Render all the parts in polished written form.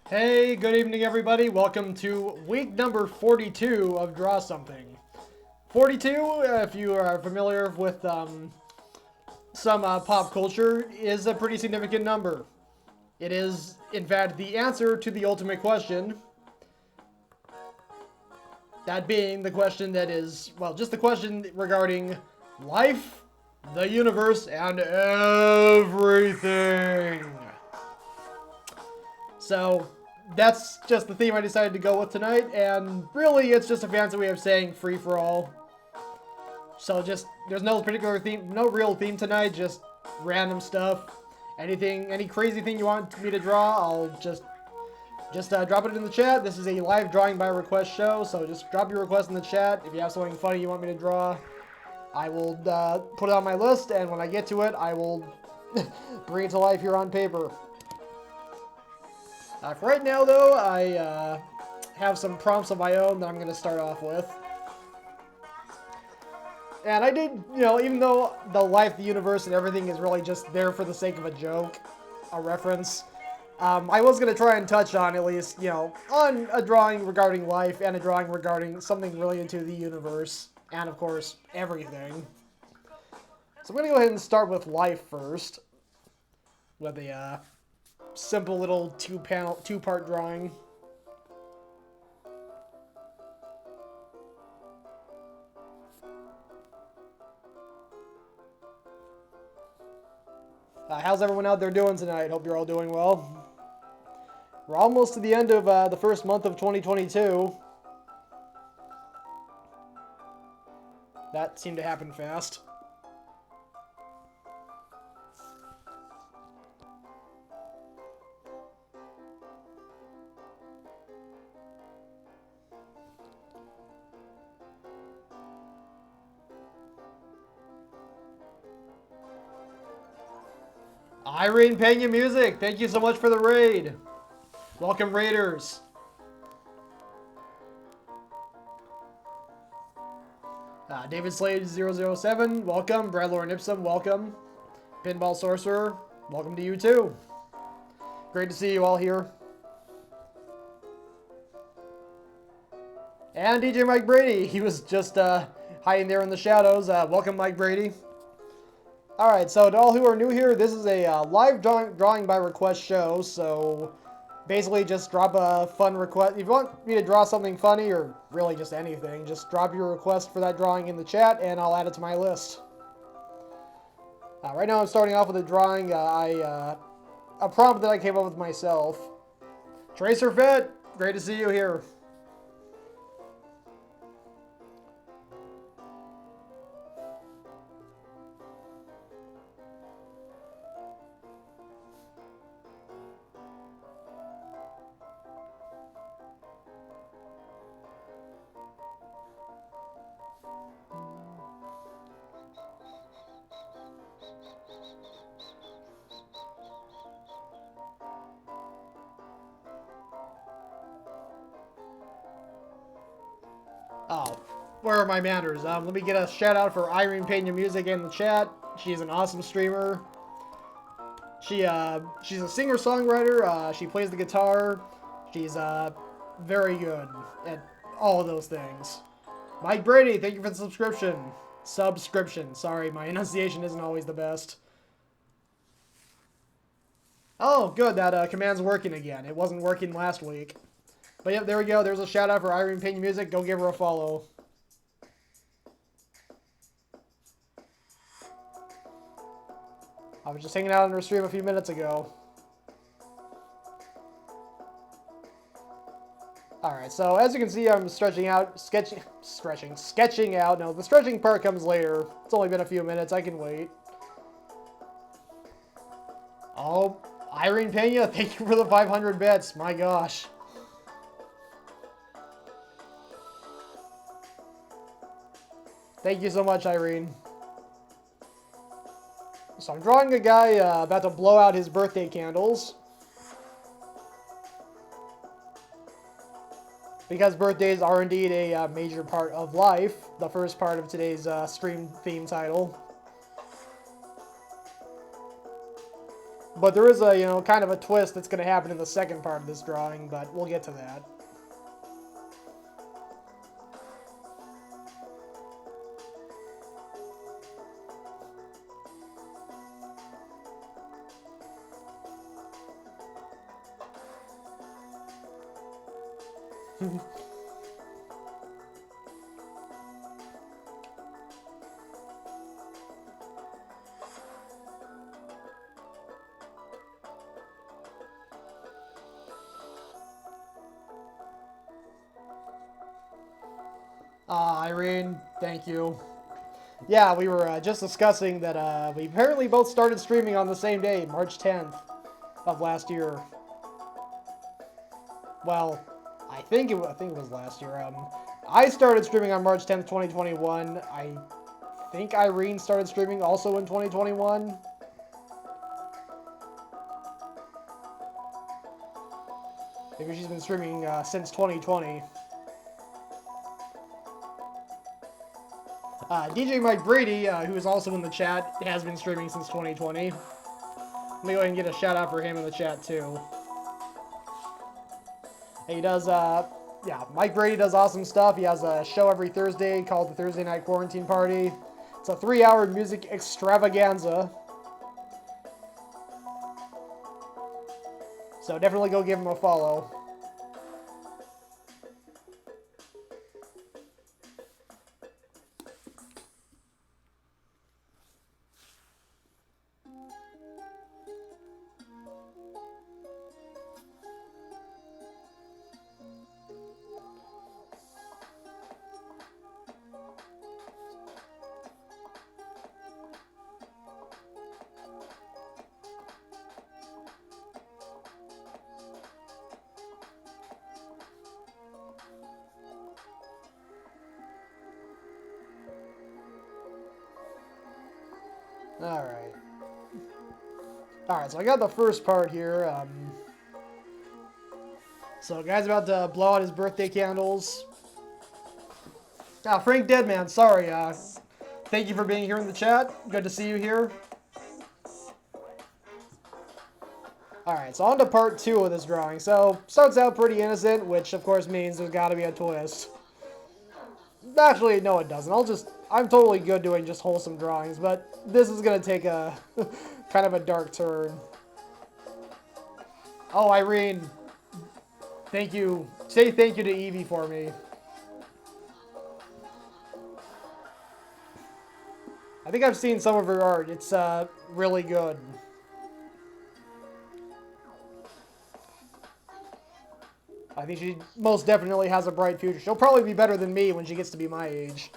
Hey, good evening everybody. Welcome to week number 42 of Draw Something. 42, if you are familiar with some pop culture, is a pretty significant number. It is, in fact, the answer to the ultimate question. That being the question that is, well, just the question regarding life, the universe, and everything. So, that's just the theme I decided to go with tonight, and really it's just a fancy way of saying free for all. So there's no particular theme, no real theme tonight, just random stuff. Anything, any crazy thing you want me to draw, I'll just drop it in the chat. This is a live drawing by request show, so just drop your request in the chat. If you have something funny you want me to draw, I will put it on my list, and when I get to it, I will bring it to life here on paper. For right now, though, I have some prompts of my own that I'm going to start off with. And I did, even though the life, the universe, and everything is really just there for the sake of a joke, a reference, I was going to try and touch on, at least, on a drawing regarding life and a drawing regarding something related to the universe, and, of course, everything. So I'm going to go ahead and start with life first, with a simple little two-part drawing. How's everyone out there doing tonight? Hope you're all doing well. We're almost to the end of the first month of 2022. That seemed to happen fast. Irene Pena Music, thank you so much for the raid. Welcome, Raiders. David Slade 007, welcome. Brad Lauren Ipsum, welcome. Pinball Sorcerer, welcome to you too. Great to see you all here. And DJ Mike Brady, he was just hiding there in the shadows. Welcome, Mike Brady. Alright, so to all who are new here, this is a live drawing by request show, so basically just drop a fun request. If you want me to draw something funny, or really just anything, just drop your request for that drawing in the chat, and I'll add it to my list. Right now I'm starting off with a drawing, a prompt that I came up with myself. Tracer Fit, great to see you here. Oh, where are my manners? Let me get a shout out for Irene Pena Music in the chat. She's an awesome streamer. She's a singer-songwriter. She plays the guitar. She's very good at all of those things. Mike Brady, thank you for the subscription. Subscription. Sorry, my enunciation isn't always the best. Oh, good. That command's working again. It wasn't working last week. But yep, there we go. There's a shout out for Irene Pena Music. Go give her a follow. I was just hanging out on her stream a few minutes ago. Alright, so as you can see, I'm sketching out. No, the stretching part comes later. It's only been a few minutes. I can wait. Oh, Irene Pena, thank you for the 500 bits. My gosh. Thank you so much, Irene. So I'm drawing a guy about to blow out his birthday candles. Because birthdays are indeed a major part of life. The first part of today's stream theme title. But there is a, you know, kind of a twist that's going to happen in the second part of this drawing, but we'll get to that. Irene, thank you. Yeah, we were just discussing that we apparently both started streaming on the same day, March 10th of last year. Well, I think it was last year. I started streaming on March 10th, 2021. I think Irene started streaming also in 2021. Maybe she's been streaming since 2020. DJ Mike Brady, who is also in the chat, has been streaming since 2020. Let me go ahead and get a shout out for him in the chat too. He does, yeah, Mike Brady does awesome stuff. He has a show every Thursday called the Thursday Night Quarantine Party. It's a 3-hour music extravaganza. So definitely go give him a follow. Alright, so I got the first part here. So, guy's about to blow out his birthday candles. Frank Deadman, sorry. Thank you for being here in the chat. Good to see you here. Alright, so on to part 2 of this drawing. So, starts out pretty innocent, which of course means there's gotta be a twist. Actually, no it doesn't. I'm totally good doing just wholesome drawings, but this is gonna take a kind of a dark turn. Oh, Irene, thank you. Say thank you to Evie for me. I think I've seen some of her art. It's really good. I think she most definitely has a bright future. She'll probably be better than me when she gets to be my age.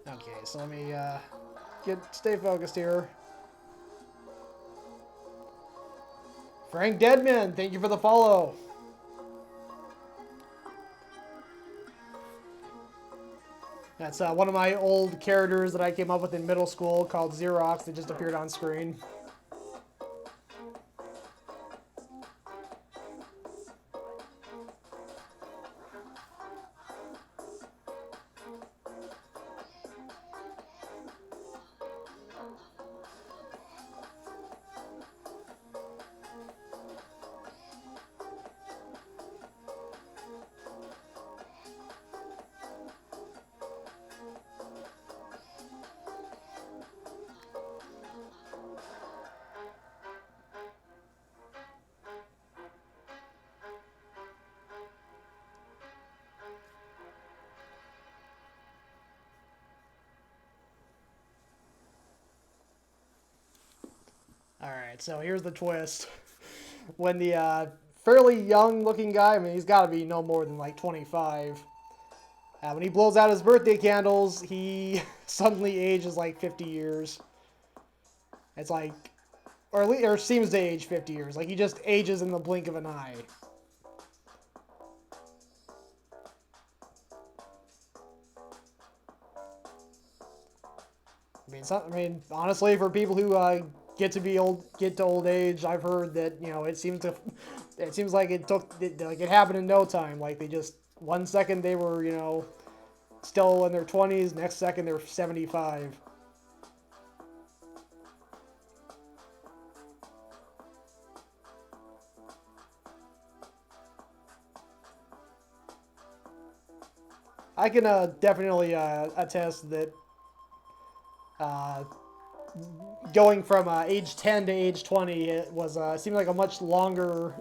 Okay, so let me stay focused here. Frank Deadman, thank you for the follow. That's one of my old characters that I came up with in middle school called Xerox that just appeared on screen. Alright, so here's the twist. When the fairly young-looking guy, I mean, he's got to be no more than like 25. When he blows out his birthday candles, he suddenly ages like 50 years. It's like, or seems to age 50 years. Like, he just ages in the blink of an eye. I mean, honestly, for people who get to old age, I've heard that, you know, it seems like it happened in no time. Like, they just 1 second they were, you know, still in their 20s. Next second, they're 75. I can definitely attest that going from age 10 to age 20, it was seemed like a much longer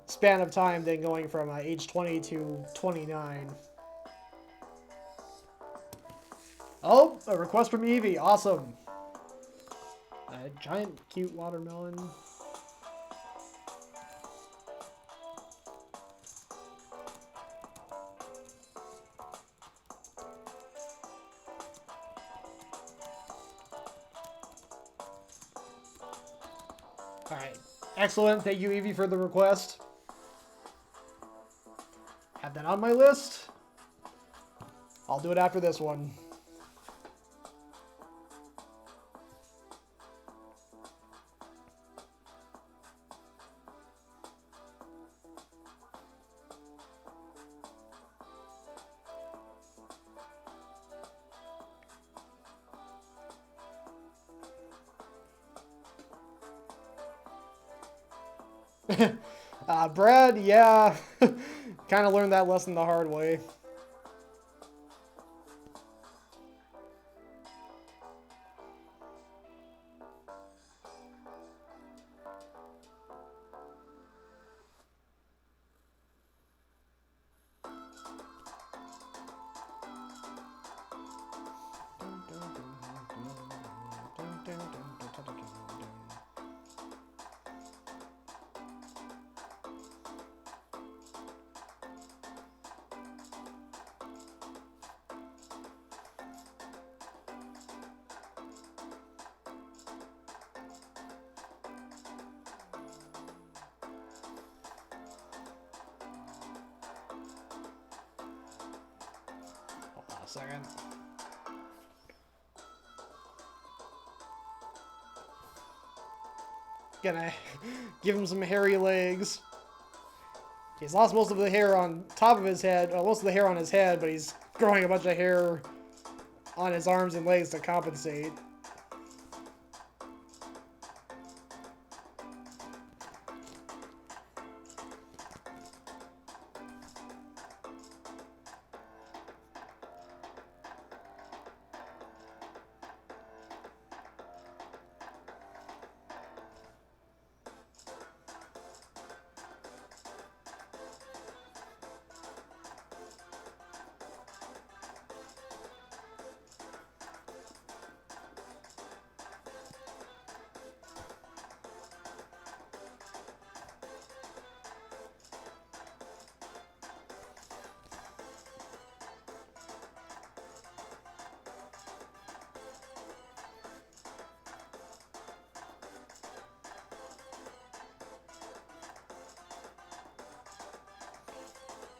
span of time than going from age 20 to 29. Oh, a request from Evie. Awesome. A giant cute watermelon. Alright. Excellent. Thank you, Evie, for the request. Have that on my list. I'll do it after this one. Brad, yeah, kind of learned that lesson the hard way. Second. Gonna give him some hairy legs. He's lost most of the hair on top of his head, most of the hair on his head, but he's growing a bunch of hair on his arms and legs to compensate.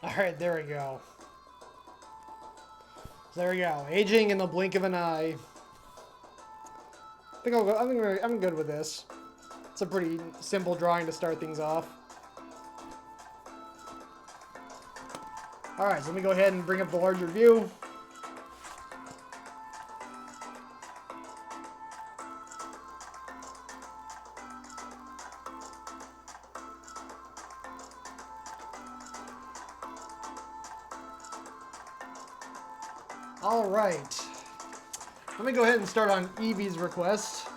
Alright, there we go. There we go. Aging in the blink of an eye. I think I'll go. I'm good with this. It's a pretty simple drawing to start things off. Alright, so let me go ahead and bring up the larger view. Alright. Let me go ahead and start on Evie's request.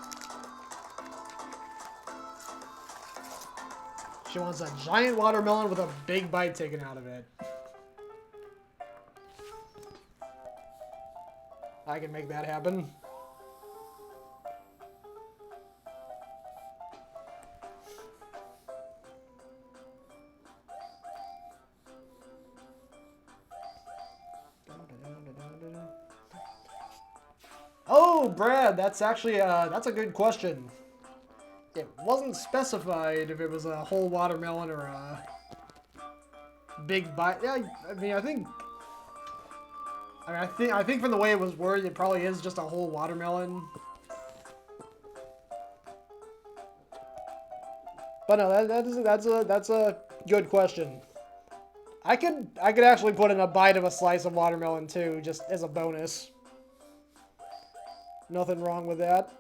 She wants a giant watermelon with a big bite taken out of it. I can make that happen. Oh, Brad, that's actually that's a good question. It wasn't specified if it was a whole watermelon or a big bite. Yeah, I mean, I think from the way it was worded, it probably is just a whole watermelon. But no, that's a good question. I could actually put in a bite of a slice of watermelon too, just as a bonus. Nothing wrong with that.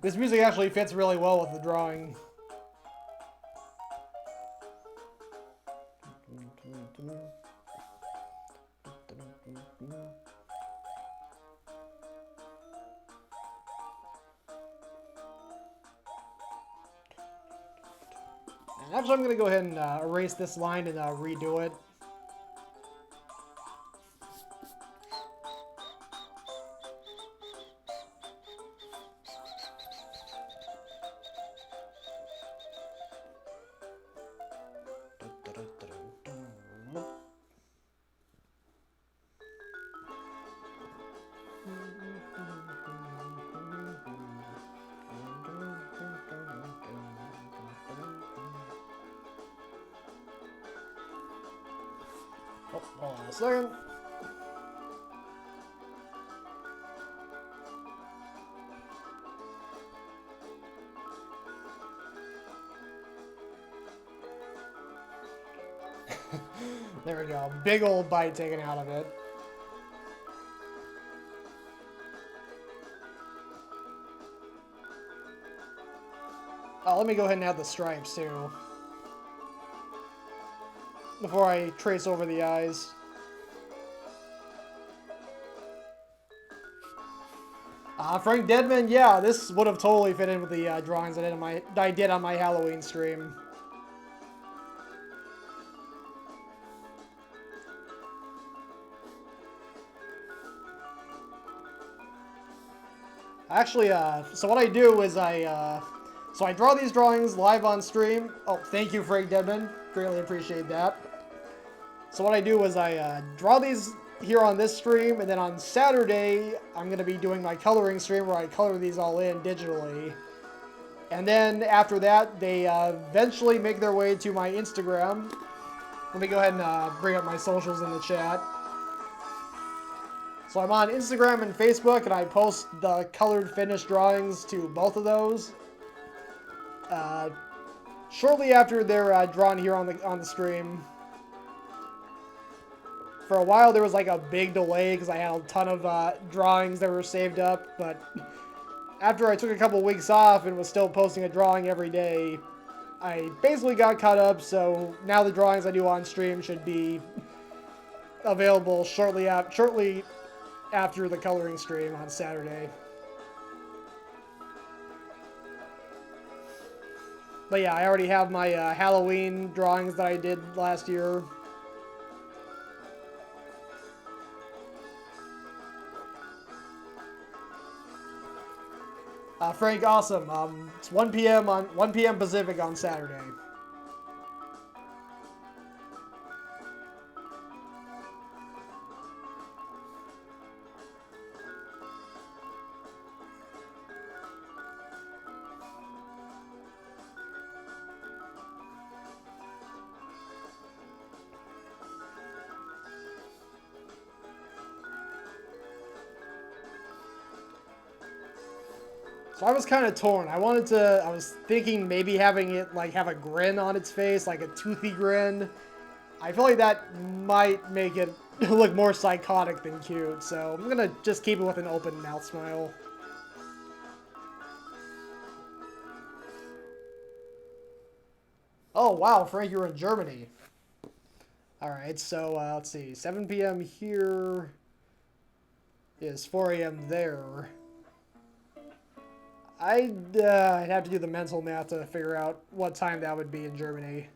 This music actually fits really well with the drawing. And actually, I'm going to go ahead and erase this line and redo it. Oh, hold on a second. There we go. Big old bite taken out of it. Oh, let me go ahead and add the stripes too. Before I trace over the eyes. Frank Deadman, yeah, this would have totally fit in with the drawings I did on my Halloween stream. Actually, so what I do is so I draw these drawings live on stream. Oh, thank you, Frank Deadman. Greatly appreciate that. So what I do is I draw these here on this stream, and then on Saturday, I'm going to be doing my coloring stream where I color these all in digitally. And then after that, they eventually make their way to my Instagram. Let me go ahead and bring up my socials in the chat. So I'm on Instagram and Facebook, and I post the colored finished drawings to both of those. Shortly after they're drawn here on the stream. For a while, there was like a big delay because I had a ton of drawings that were saved up, but after I took a couple weeks off and was still posting a drawing every day, I basically got caught up, so now the drawings I do on stream should be available shortly after the coloring stream on Saturday. But yeah, I already have my Halloween drawings that I did last year. Frank, awesome. It's 1 p.m. Pacific on Saturday. So I was kind of torn. I was thinking maybe having it like have a grin on its face, like a toothy grin. I feel like that might make it look more psychotic than cute, so I'm gonna just keep it with an open mouth smile. Oh wow, Frank, you're in Germany. Alright, so let's see, 7 p.m. here is 4 a.m. there. I'd have to do the mental math to figure out what time that would be in Germany.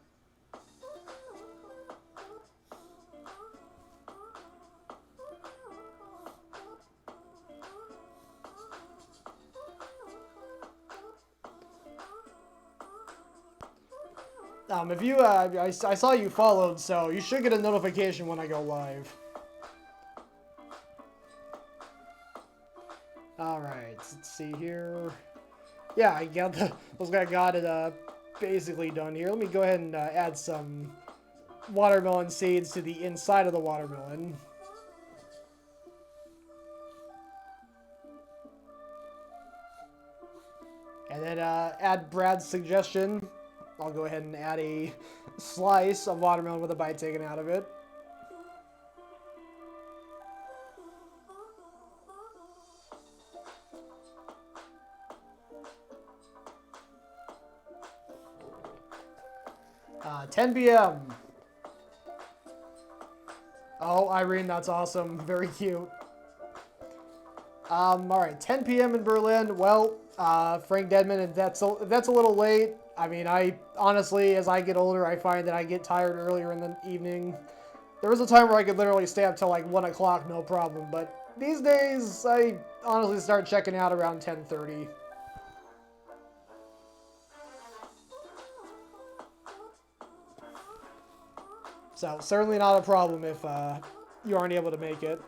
If you, I saw you followed, so you should get a notification when I go live. Alright, let's see here. Yeah, I got it basically done here. Let me go ahead and add some watermelon seeds to the inside of the watermelon. And then add Brad's suggestion. I'll go ahead and add a slice of watermelon with a bite taken out of it. Uh, 10 p.m. Oh, Irene, that's awesome. Very cute. Alright, 10 p.m. in Berlin. Well, Frank Deadman, if that's a little late. I mean, I honestly, as I get older, I find that I get tired earlier in the evening. There was a time where I could literally stay up till like 1 o'clock, no problem. But these days, I honestly start checking out around 10:30. So, certainly not a problem if you aren't able to make it.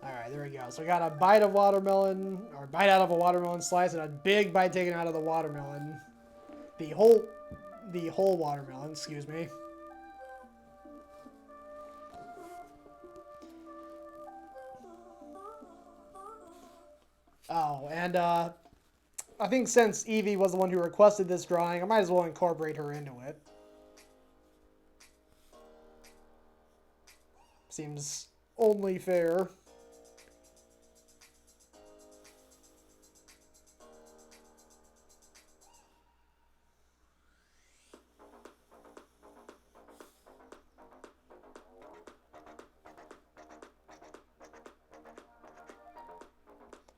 Alright, there we go. So I got a bite of watermelon, or bite out of a watermelon slice, and a big bite taken out of the watermelon. The whole watermelon, excuse me. Oh, and I think since Evie was the one who requested this drawing, I might as well incorporate her into it. Seems only fair.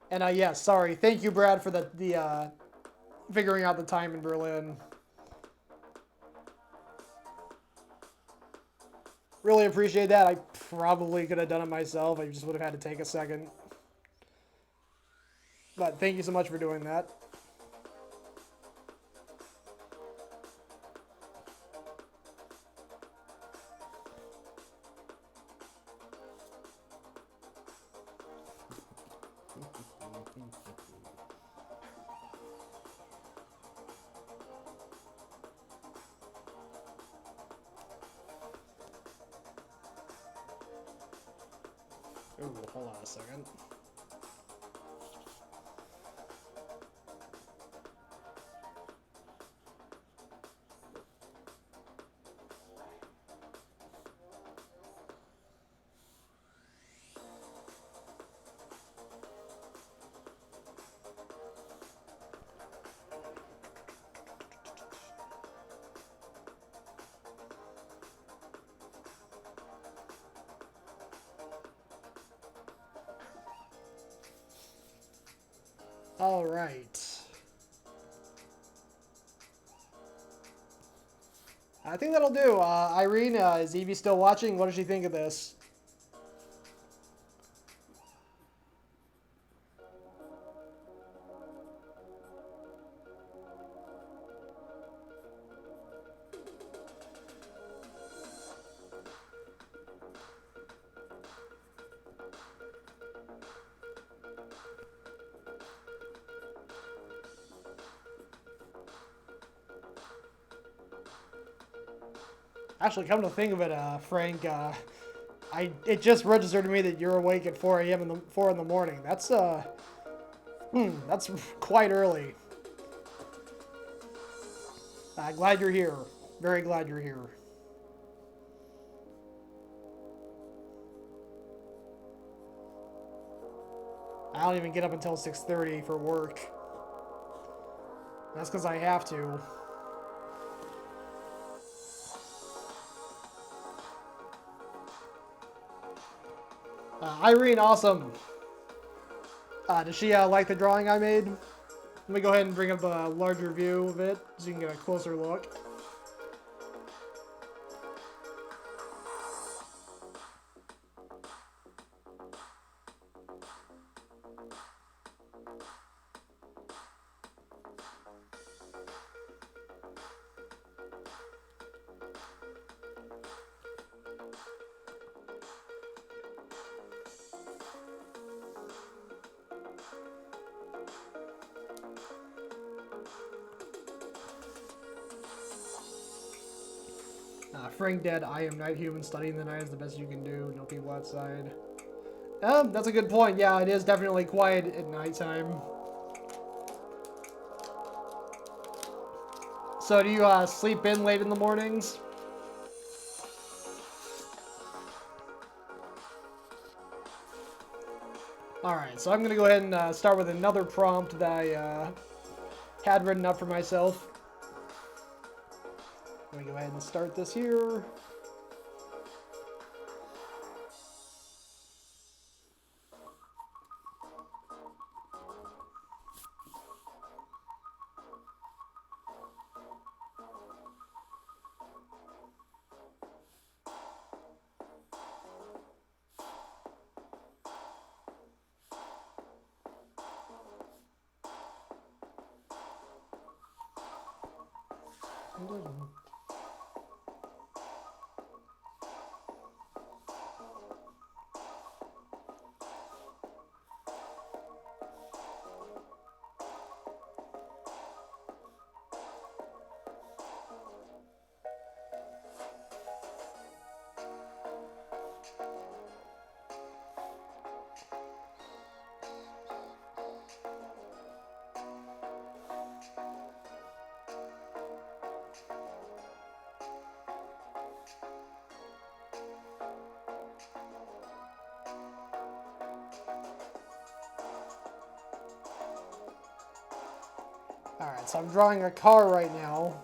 And yeah, sorry. Thank you, Brad, for the figuring out the time in Berlin. Really appreciate that. I probably could have done it myself. I just would have had to take a second. But thank you so much for doing that. Ooh, hold on a second. All right. I think that'll do. Irene, is Evie still watching? What does she think of this? Actually, come to think of it, Frank, it just registered to me that you're awake at 4 a.m. 4 in the morning. That's quite early. Glad you're here. Very glad you're here. I don't even get up until 6:30 for work. That's because I have to. Irene, awesome. Does she like the drawing I made? Let me go ahead and bring up a larger view of it so you can get a closer look. Frank dead. I am night human. Studying the night is the best you can do. No people outside. That's a good point. Yeah, it is definitely quiet at nighttime. So do you sleep in late in the mornings? Alright, so I'm going to go ahead and start with another prompt that I had written up for myself. Let me go ahead and start this here. Alright, so I'm drawing a car right now.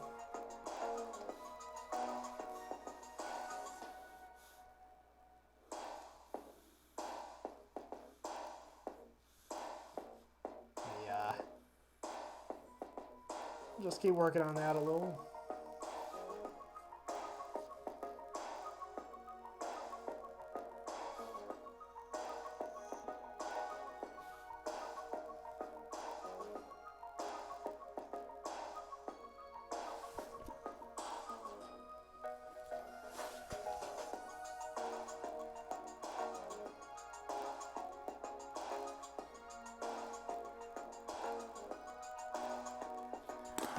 Yeah. Just keep working on that a little.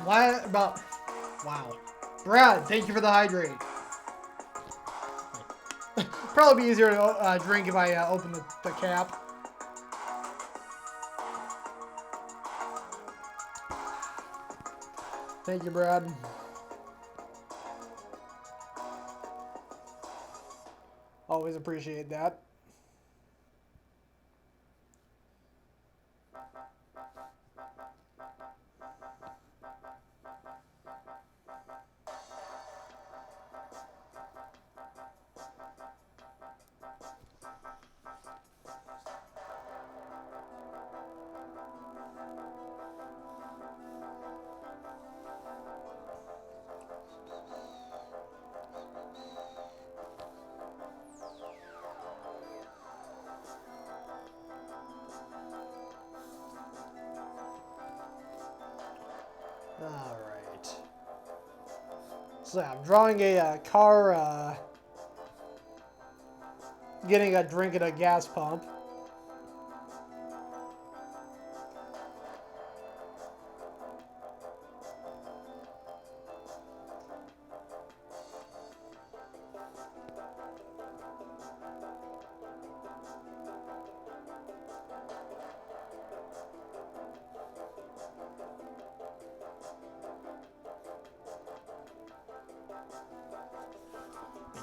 What about... Wow. Brad, thank you for the hydrate. Probably be easier to drink if I open the cap. Thank you, Brad. Always appreciate that. Alright. So I'm drawing a car getting a drink at a gas pump.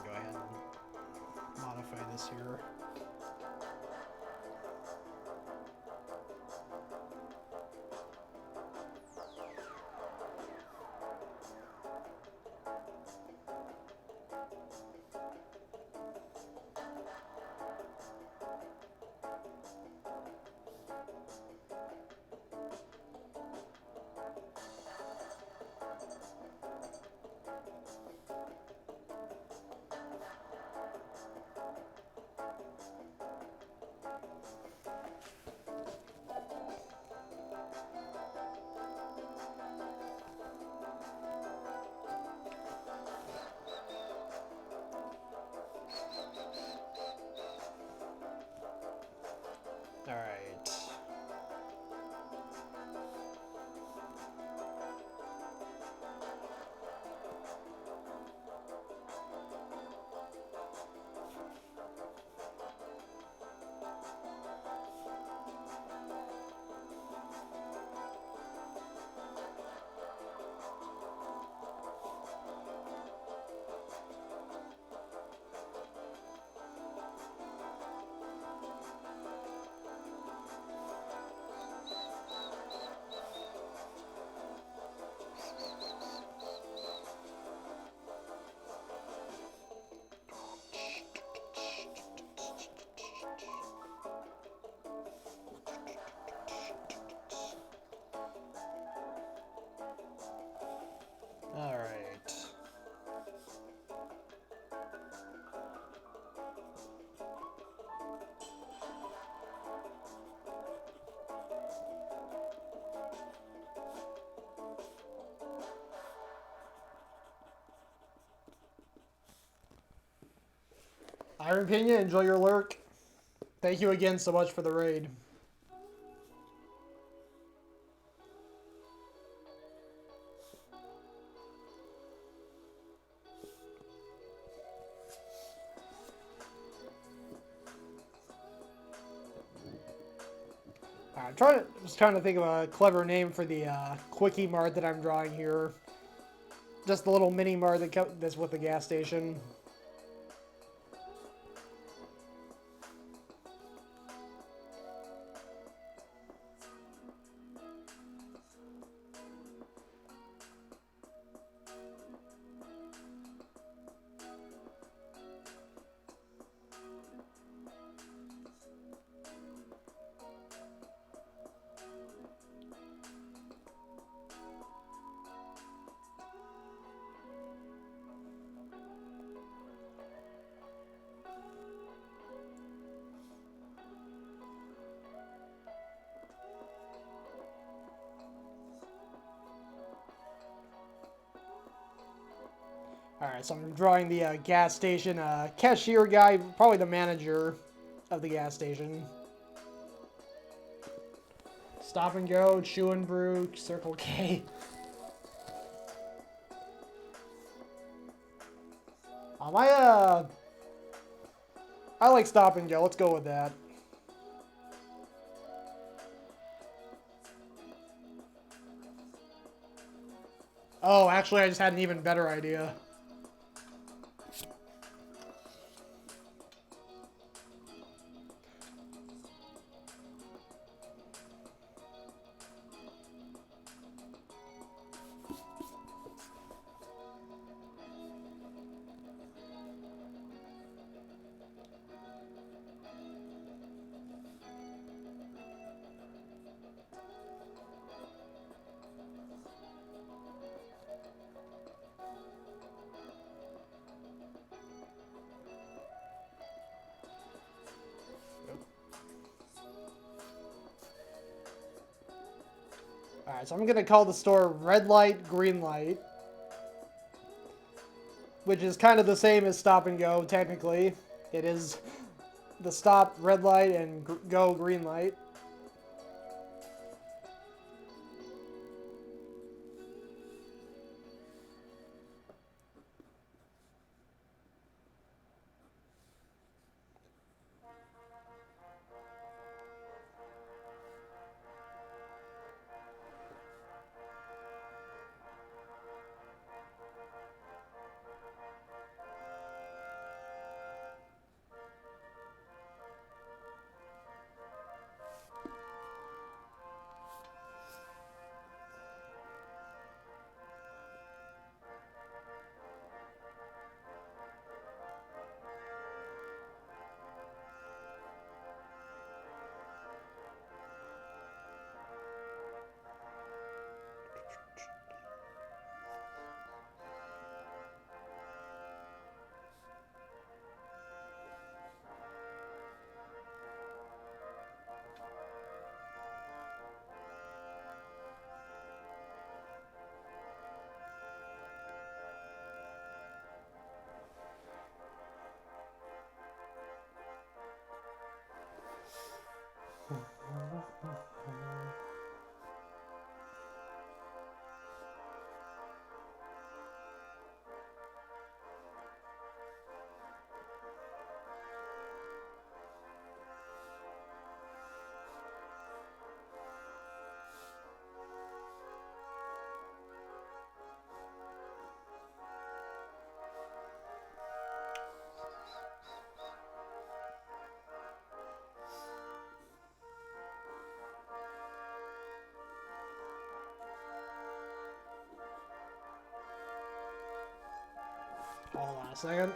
Go ahead and modify this here. All right. All right. Iron Pena, enjoy your lurk. Thank you again so much for the raid. I'm just trying to think of a clever name for the quickie mart that I'm drawing here. Just the little mini mart that's with the gas station. Alright, so I'm drawing the gas station cashier guy, probably the manager of the gas station. Stop and Go, Chew and Brew, Circle K. I like Stop and Go. Let's go with that. Oh, actually, I just had an even better idea. Alright, so I'm going to call the store Red Light, Green Light. Which is kind of the same as Stop and Go, technically. It is the stop, red light, and go, green light. A second.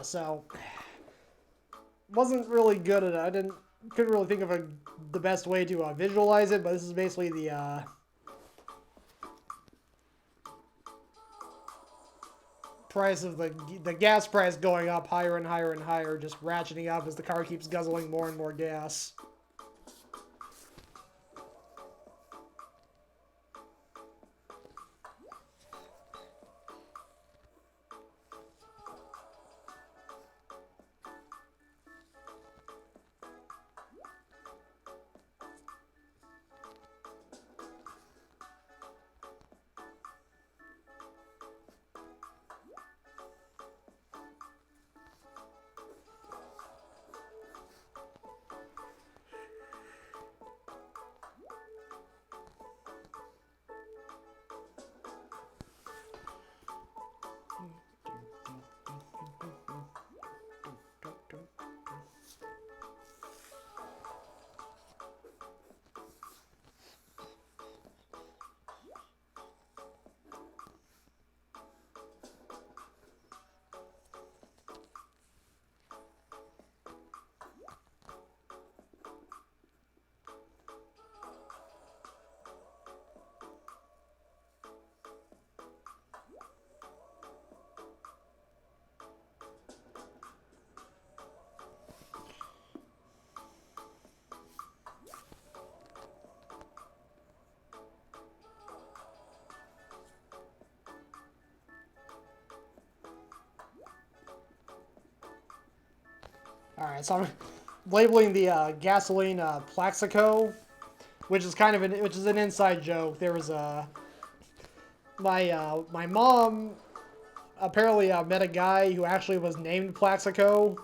So wasn't really good at it. Couldn't really think of the best way to visualize it, but this is basically the price of the gas price going up higher and higher and higher, just ratcheting up as the car keeps guzzling more and more gas. Alright, so I'm labeling the gasoline Plaxico, which is kind of an inside joke. There was my mom apparently met a guy who actually was named Plaxico,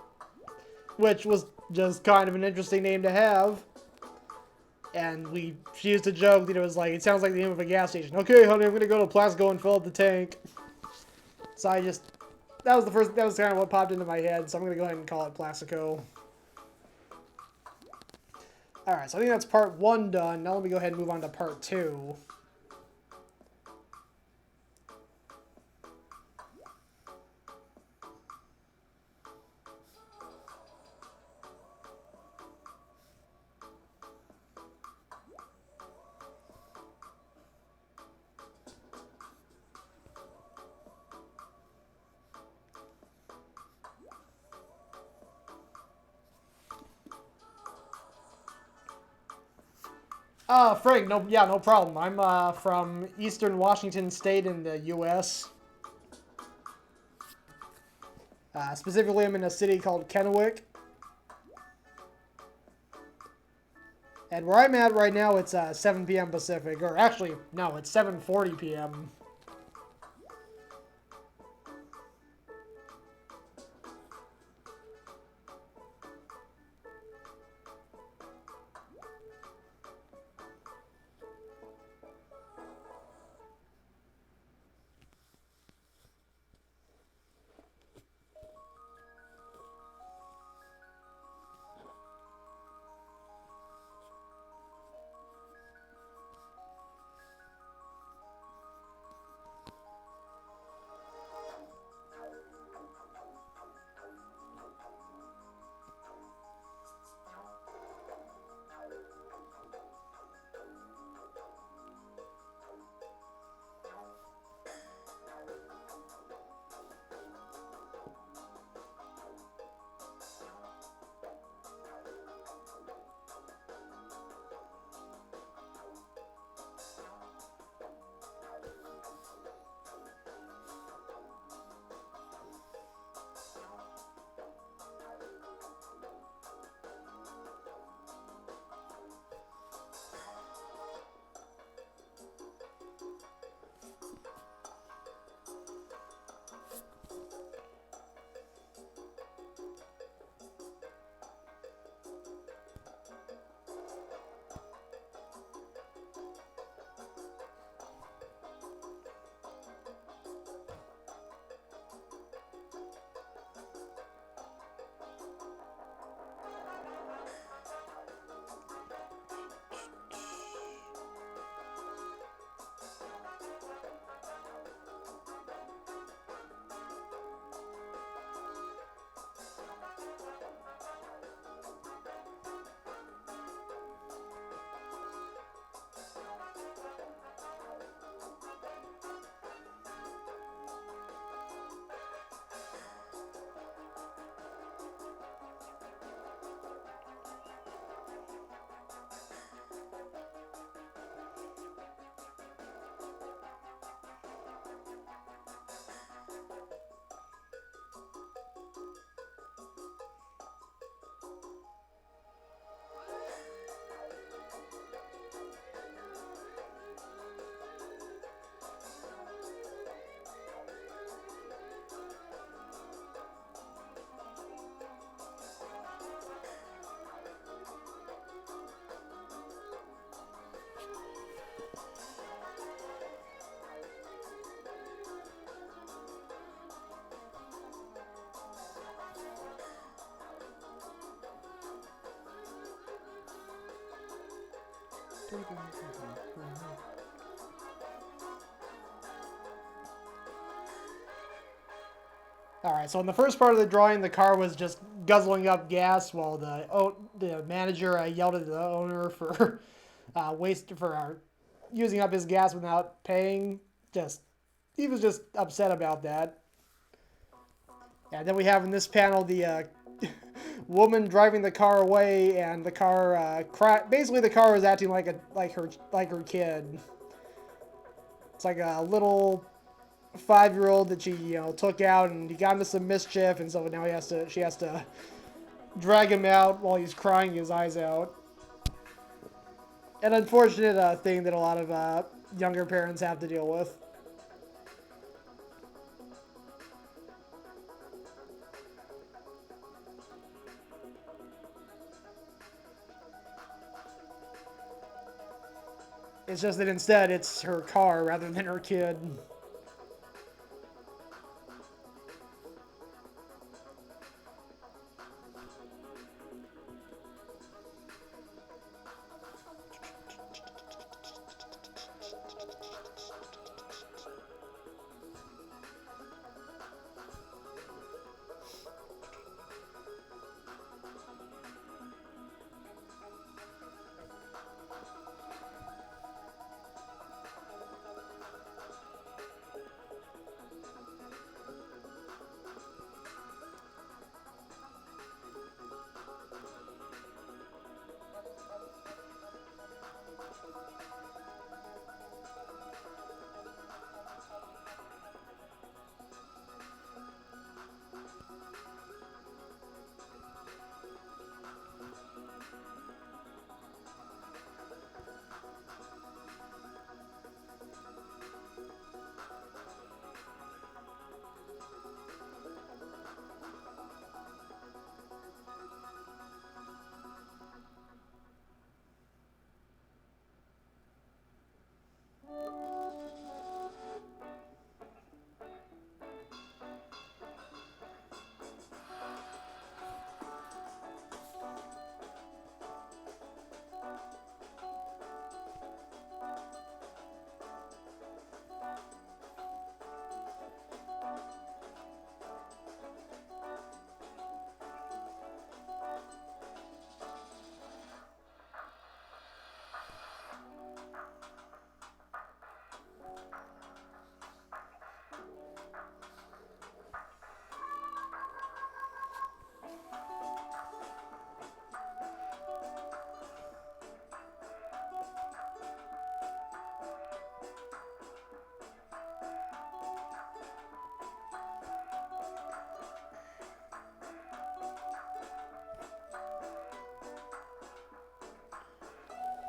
which was just kind of an interesting name to have. And she used to joke that it was like, it sounds like the name of a gas station. Okay, honey, I'm gonna go to Plaxico and fill up the tank. So that was kind of what popped into my head, so I'm gonna go ahead and call it Plaxico. Alright, so I think that's part 1 done. Now let me go ahead and move on to part 2. Frank, no problem. I'm from Eastern Washington State in the U.S. Specifically, I'm in a city called Kennewick. And where I'm at right now, it's 7 p.m. Pacific. Or actually, no, it's 7:40 p.m. Alright, so in the first part of the drawing, the car was just guzzling up gas while the manager yelled at the owner for using up his gas without paying. He was just upset about that. And then we have in this panel the woman driving the car away, and the car basically the car was acting like her kid. It's like a little 5-year-old that she took out, and he got into some mischief, and so now she has to drag him out while he's crying his eyes out. An unfortunate thing that a lot of younger parents have to deal with. It's just that instead it's her car rather than her kid.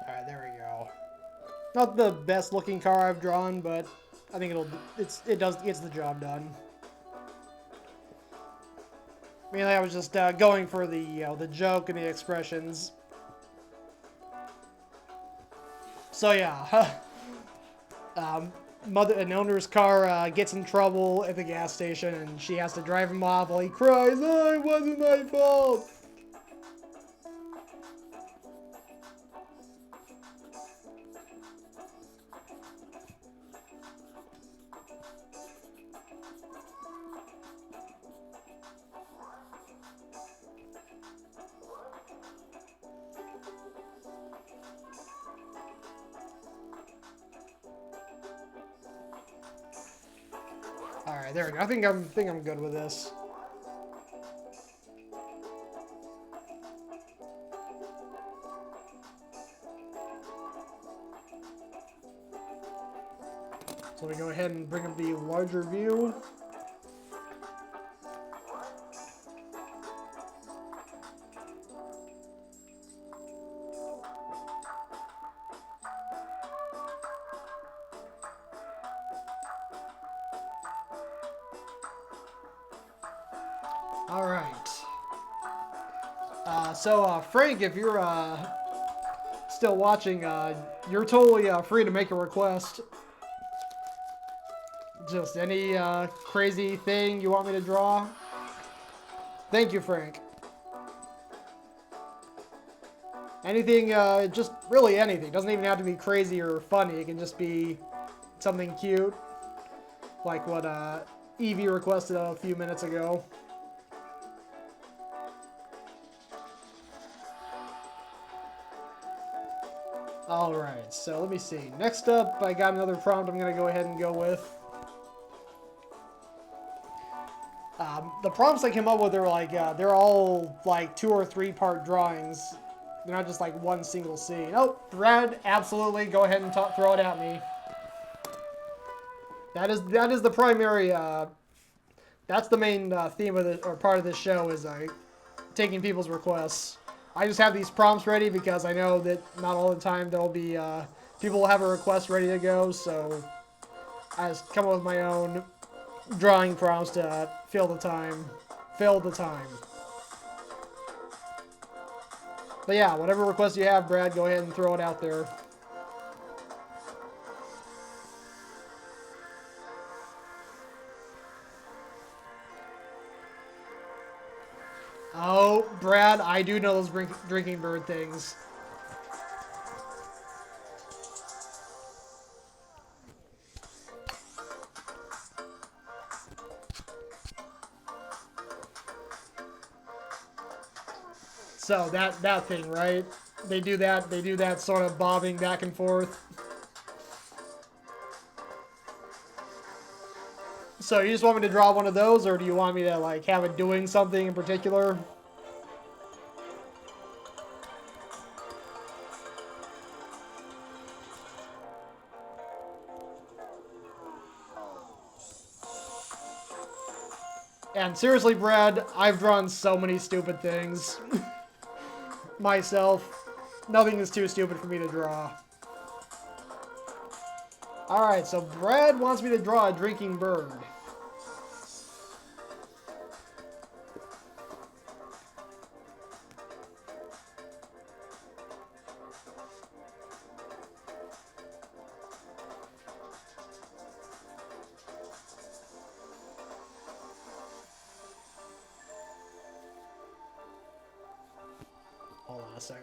Alright, there we go. Not the best looking car I've drawn, but I think it gets the job done. Mainly I was just going for the joke and the expressions. So yeah, an owner's car gets in trouble at the gas station, and she has to drive him off while he cries, "Oh, it wasn't my fault." All right, there we go. I think I'm good with this. So we go ahead and bring up the larger view. All right. Frank, if you're still watching, you're totally free to make a request. Just any crazy thing you want me to draw. Thank you, Frank. Anything, just really anything. Doesn't even have to be crazy or funny. It can just be something cute. Like what, Evie requested a few minutes ago. Alright, so let me see. Next up, I got another prompt I'm going to go ahead and go with. The prompts I came up with are like, they're all like 2 or 3 part drawings. They're not just like one single scene. Oh, Brad, absolutely, go ahead and throw it at me. That is the primary, that's the main theme of the, or part of this show is taking people's requests. I just have these prompts ready because I know that not all the time there'll be, people will have a request ready to go, so I just come up with my own drawing prompts to fill the time. But yeah, whatever request you have, Brad, go ahead and throw it out there. Oh, Brad, I do know those drinking bird things. So that thing, right? They do that sort of bobbing back and forth. So you just want me to draw one of those, or do you want me to like have it doing something in particular? And seriously, Brad, I've drawn so many stupid things. Myself. Nothing is too stupid for me to draw. Alright, so Brad wants me to draw a drinking bird. Hold on a second.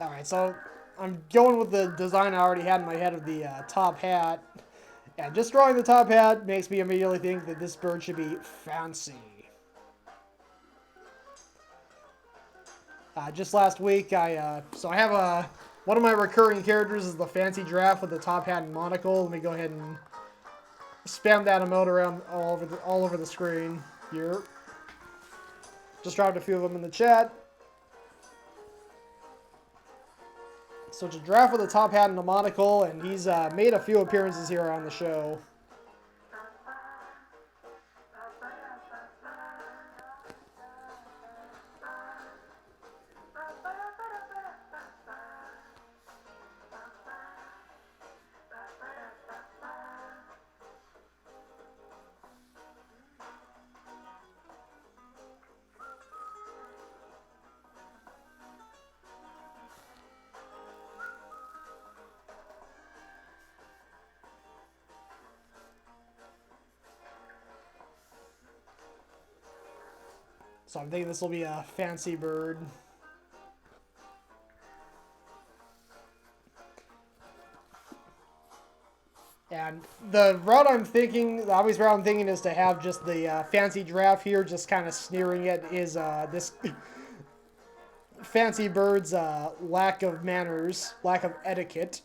Alright, so I'm going with the design I already had in my head of the top hat. And just drawing the top hat makes me immediately think that this bird should be fancy. Just last week, so I have one of my recurring characters is the fancy giraffe with the top hat and monocle. Let me go ahead and spam that emote around all over the screen here. Just dropped a few of them in the chat. So it's a giraffe with a top hat and a monocle, and he's made a few appearances here on the show. So I'm thinking this will be a fancy bird. And the route I'm thinking, the obvious route I'm thinking is to have just the fancy giraffe here, just kind of sneering at his, this fancy bird's lack of manners, lack of etiquette.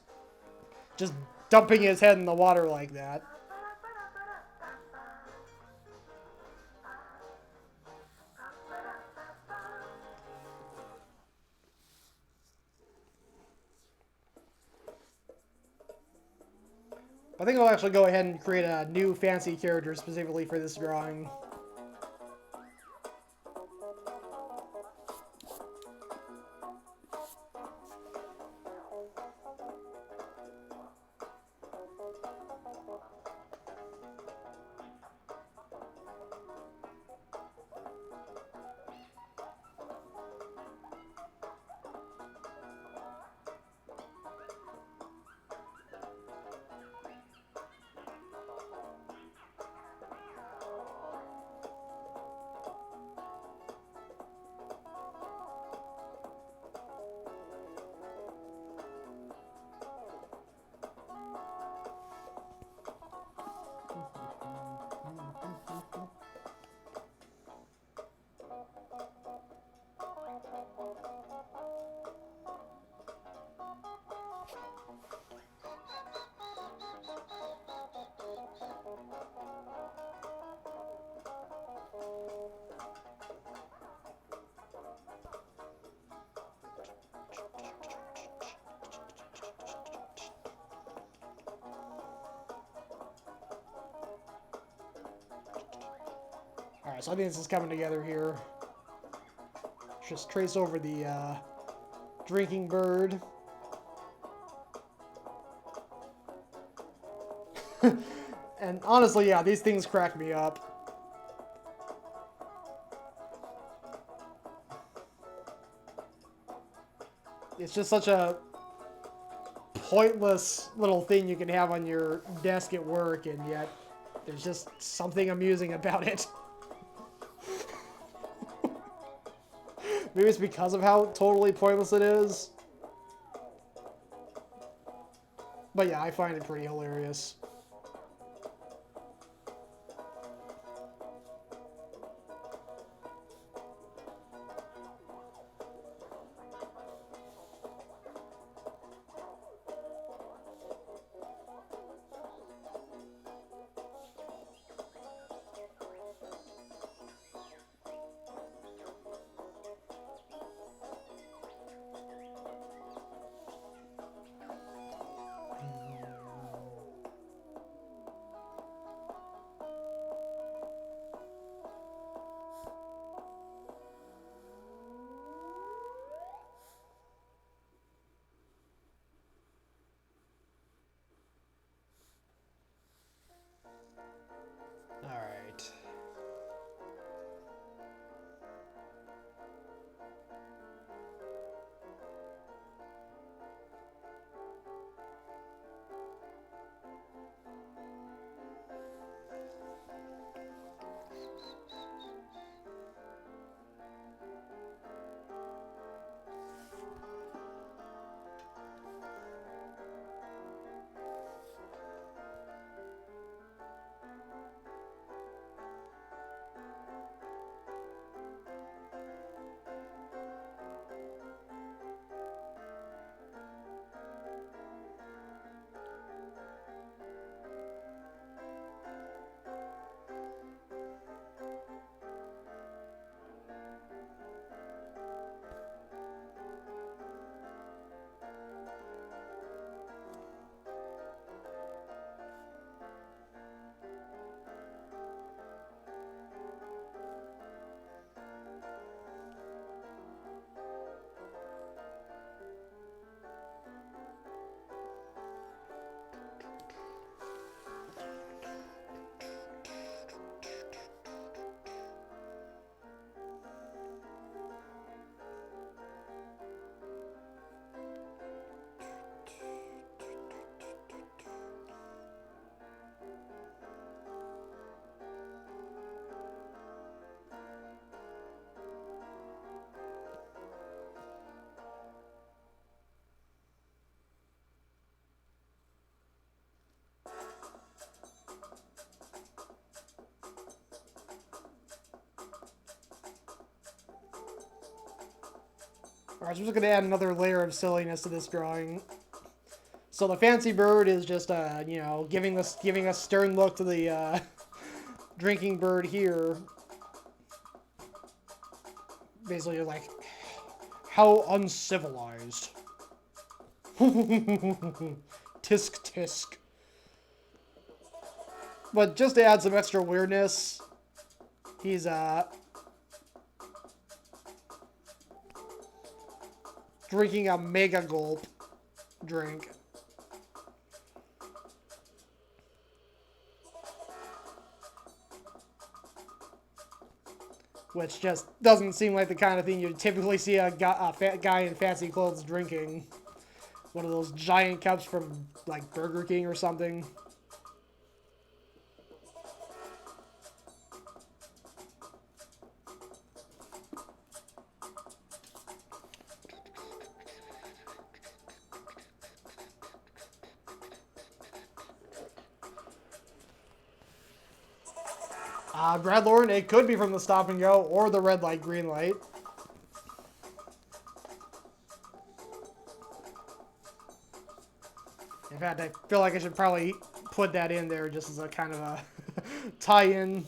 Just dumping his head in the water like that. I think I'll actually go ahead and create a new fancy character specifically for this drawing. Alright, so I think this is coming together here. Just trace over the drinking bird. And honestly, yeah, these things crack me up. It's just such a pointless little thing you can have on your desk at work, and yet there's just something amusing about it. Maybe it's because of how totally pointless it is. But yeah, I find it pretty hilarious. Alright. Alright, so I'm just going to add another layer of silliness to this drawing. So the fancy bird is just, you know, giving a stern look to the drinking bird here. Basically, like, how uncivilized. Tisk tisk. But just to add some extra weirdness, he's drinking a mega gulp drink. Which just doesn't seem like the kind of thing you'd typically see a fat guy in fancy clothes drinking. One of those giant cups from, like, Burger King or something. Brad Lauren, it could be from the stop and go or the red light, green light. In fact, I feel like I should probably put that in there just as a kind of a tie-in.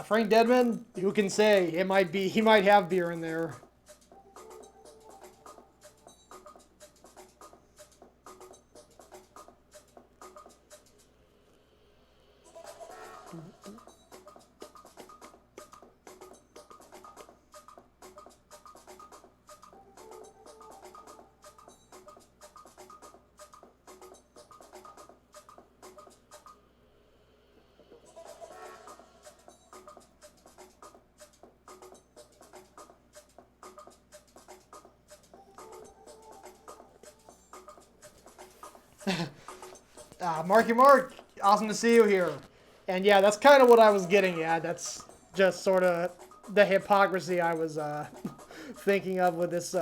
Frank Deadman, who can say? It might be, he might have beer in there. Marky Mark, awesome to see you here. And yeah, that's kind of what I was getting at. That's just sort of the hypocrisy I was thinking of with this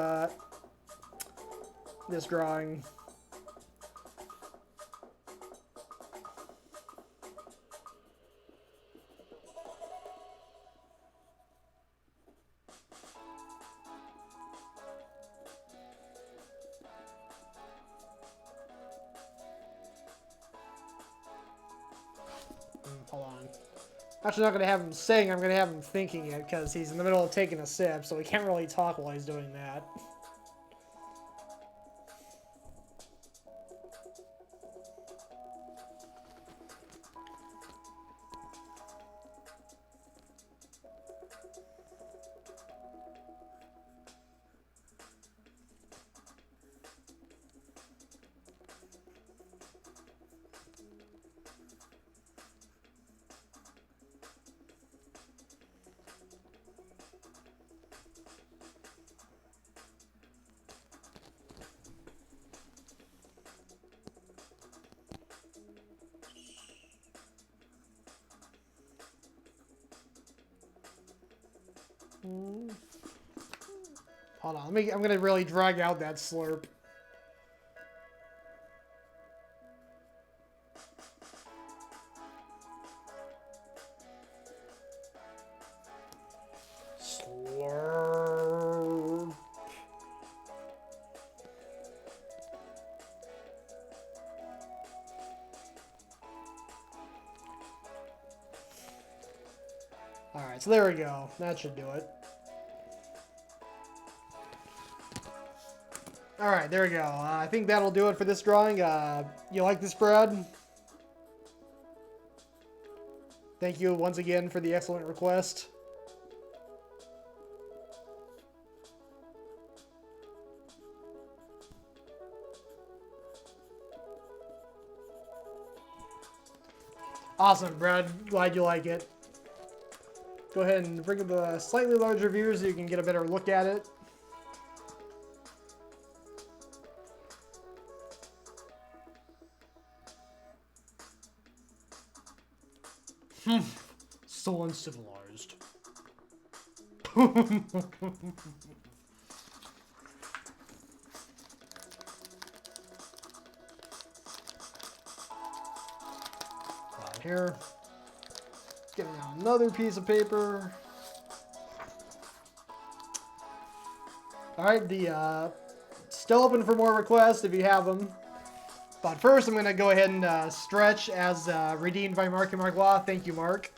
this drawing. Hold on. Actually, not going to have him sing. I'm going to have him thinking it because he's in the middle of taking a sip, so he can't really talk while he's doing that. Hold on, I'm gonna really drag out that slurp. Slurp. Alright, so there we go. That should do it. Alright, there we go. I think that'll do it for this drawing. You like this, Brad? Thank you once again for the excellent request. Awesome, Brad. Glad you like it. Go ahead and bring up the slightly larger view so you can get a better look at it. So uncivilized. here. Getting out another piece of paper. Alright, still open for more requests if you have them. But first, I'm going to go ahead and stretch as redeemed by Mark and Mark Law. Thank you, Mark.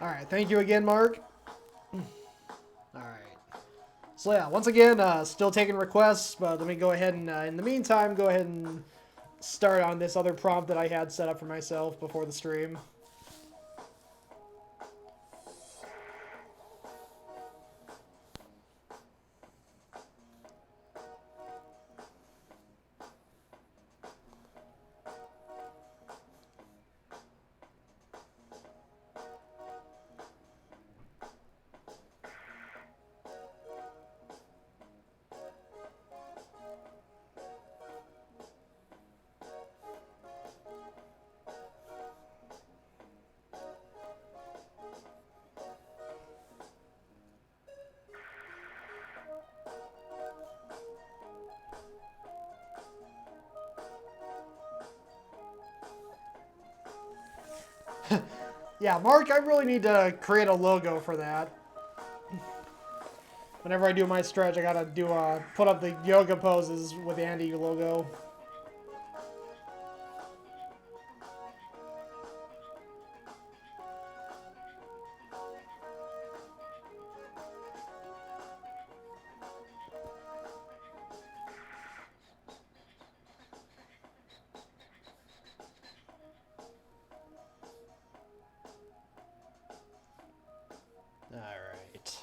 Alright, thank you again, Mark. Alright. So yeah, once again, still taking requests, but let me go ahead and, in the meantime, go ahead and start on this other prompt that I had set up for myself before the stream. Yeah, Mark, I really need to create a logo for that. Whenever I do my stretch, I gotta put up the yoga poses with the Andy logo. Alright.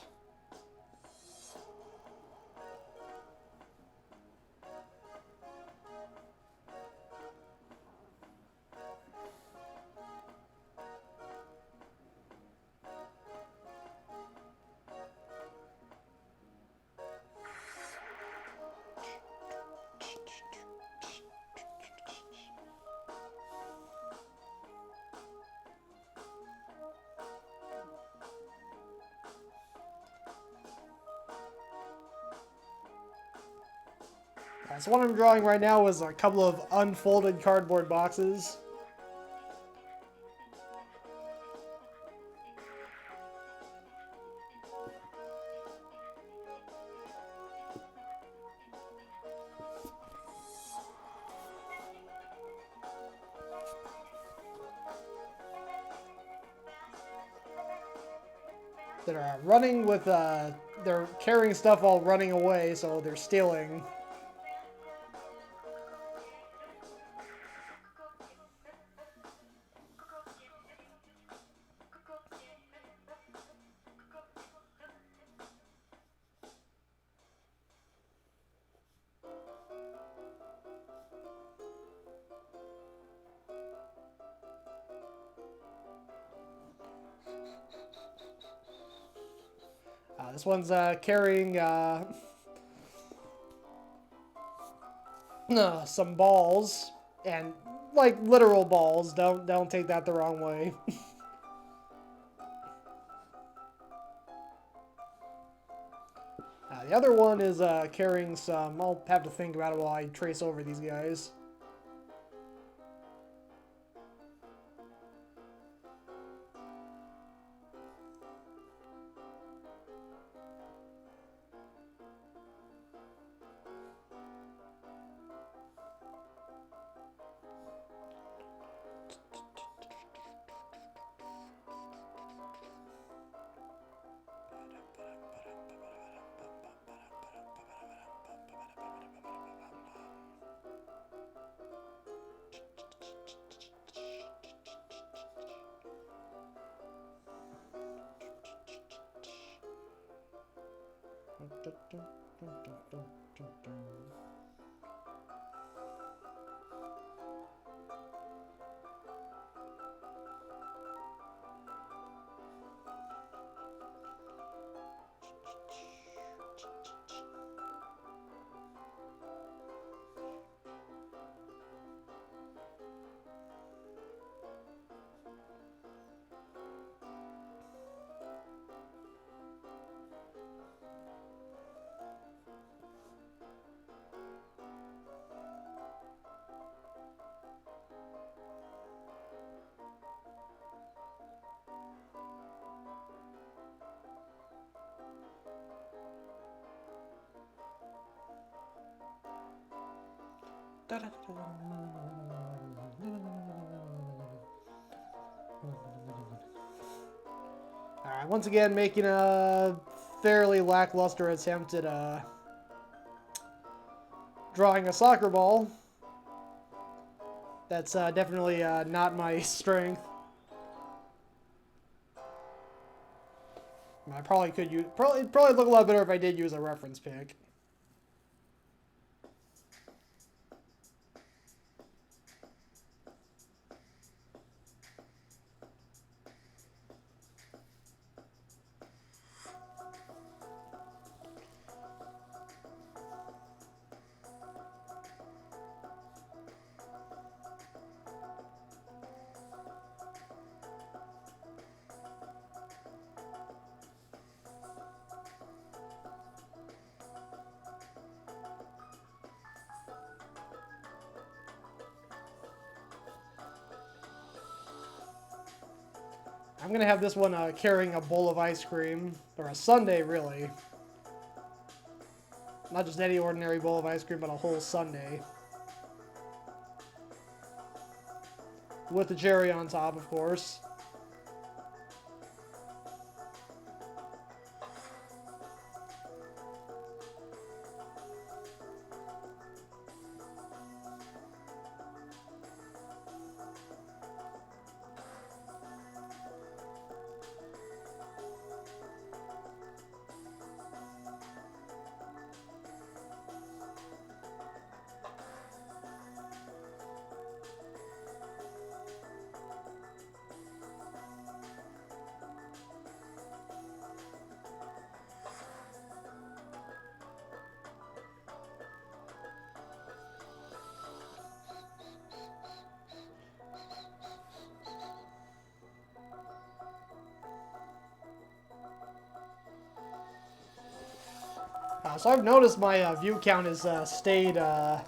So what I'm drawing right now is a couple of unfolded cardboard boxes. That are running with, they're carrying stuff while running away, so they're stealing. This one's carrying some balls, and like literal balls. Don't take that the wrong way. The other one is carrying some. I'll have to think about it while I trace over these guys. Alright, once again, making a fairly lackluster attempt at drawing a soccer ball. That's definitely not my strength. I probably could use... Probably look a lot better if I did use a reference pic. I'm gonna have this one carrying a bowl of ice cream, or a sundae, really. Not just any ordinary bowl of ice cream, but a whole sundae. With the cherry on top, of course. So I've noticed my view count has stayed above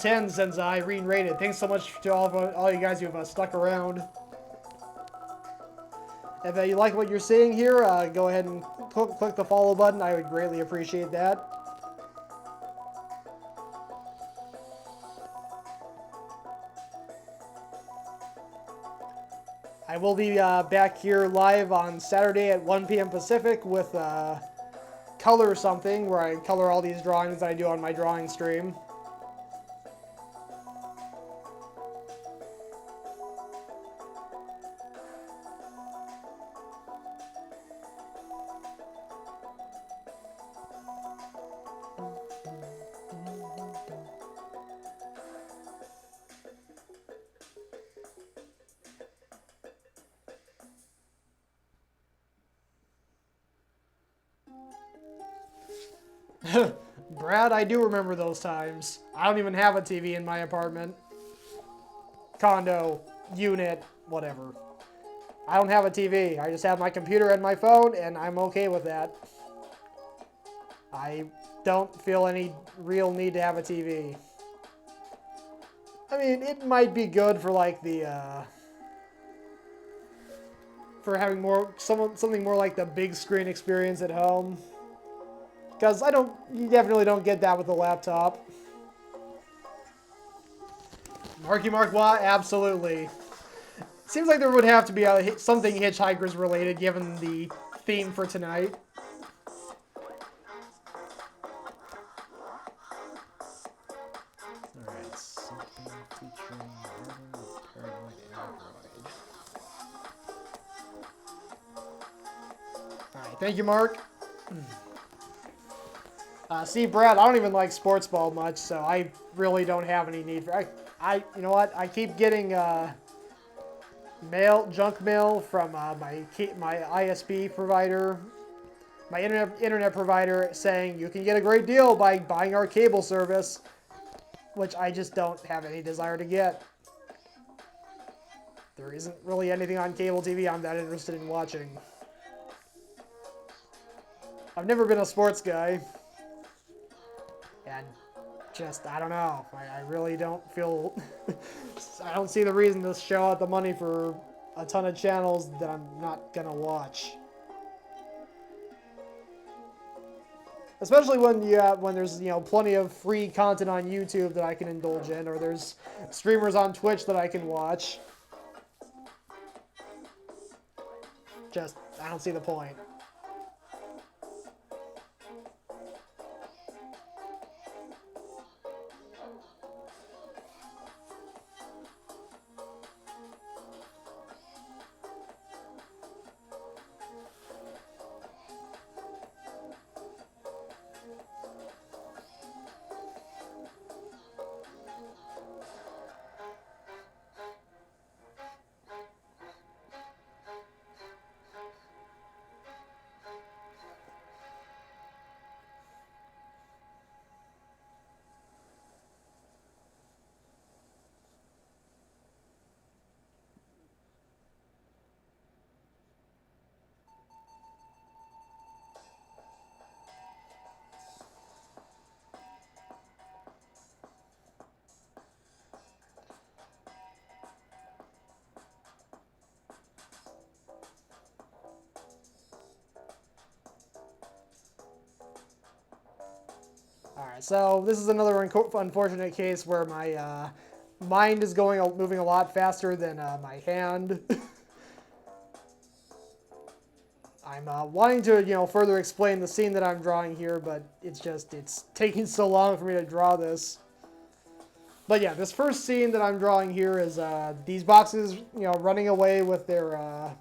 10 since I re-rated. Thanks so much to all you guys who have stuck around. If you like what you're seeing here, go ahead and click the follow button. I would greatly appreciate that. I will be back here live on Saturday at 1 p.m. Pacific with Color Something, where I color all these drawings that I do on my drawing stream. Brad, I do remember those times. I don't even have a TV in my apartment. Condo, unit, whatever. I don't have a TV. I just have my computer and my phone, and I'm okay with that. I don't feel any real need to have a TV. I mean, it might be good for like the for having something more like the big screen experience at home. Because you definitely don't get that with a laptop. Marky Mark Watt, absolutely. Seems like there would have to be something Hitchhikers related given the theme for tonight. Alright, something featuring paranoid android. Alright, thank you, Mark. See, Brad, I don't even like sports ball much, so I really don't have any need for... you know what? I keep getting junk mail from my ISP provider, my internet provider, saying you can get a great deal by buying our cable service, which I just don't have any desire to get. There isn't really anything on cable TV I'm that interested in watching. I've never been a sports guy. And just, I don't know. I really don't feel... I don't see the reason to shell out the money for a ton of channels that I'm not gonna watch. Especially when there's, plenty of free content on YouTube that I can indulge in, or there's streamers on Twitch that I can watch. just, I don't see the point. Alright, so this is another unfortunate case where my mind is moving a lot faster than my hand. I'm wanting to, further explain the scene that I'm drawing here, but it's taking so long for me to draw this. But yeah, this first scene that I'm drawing here is these boxes, running away with their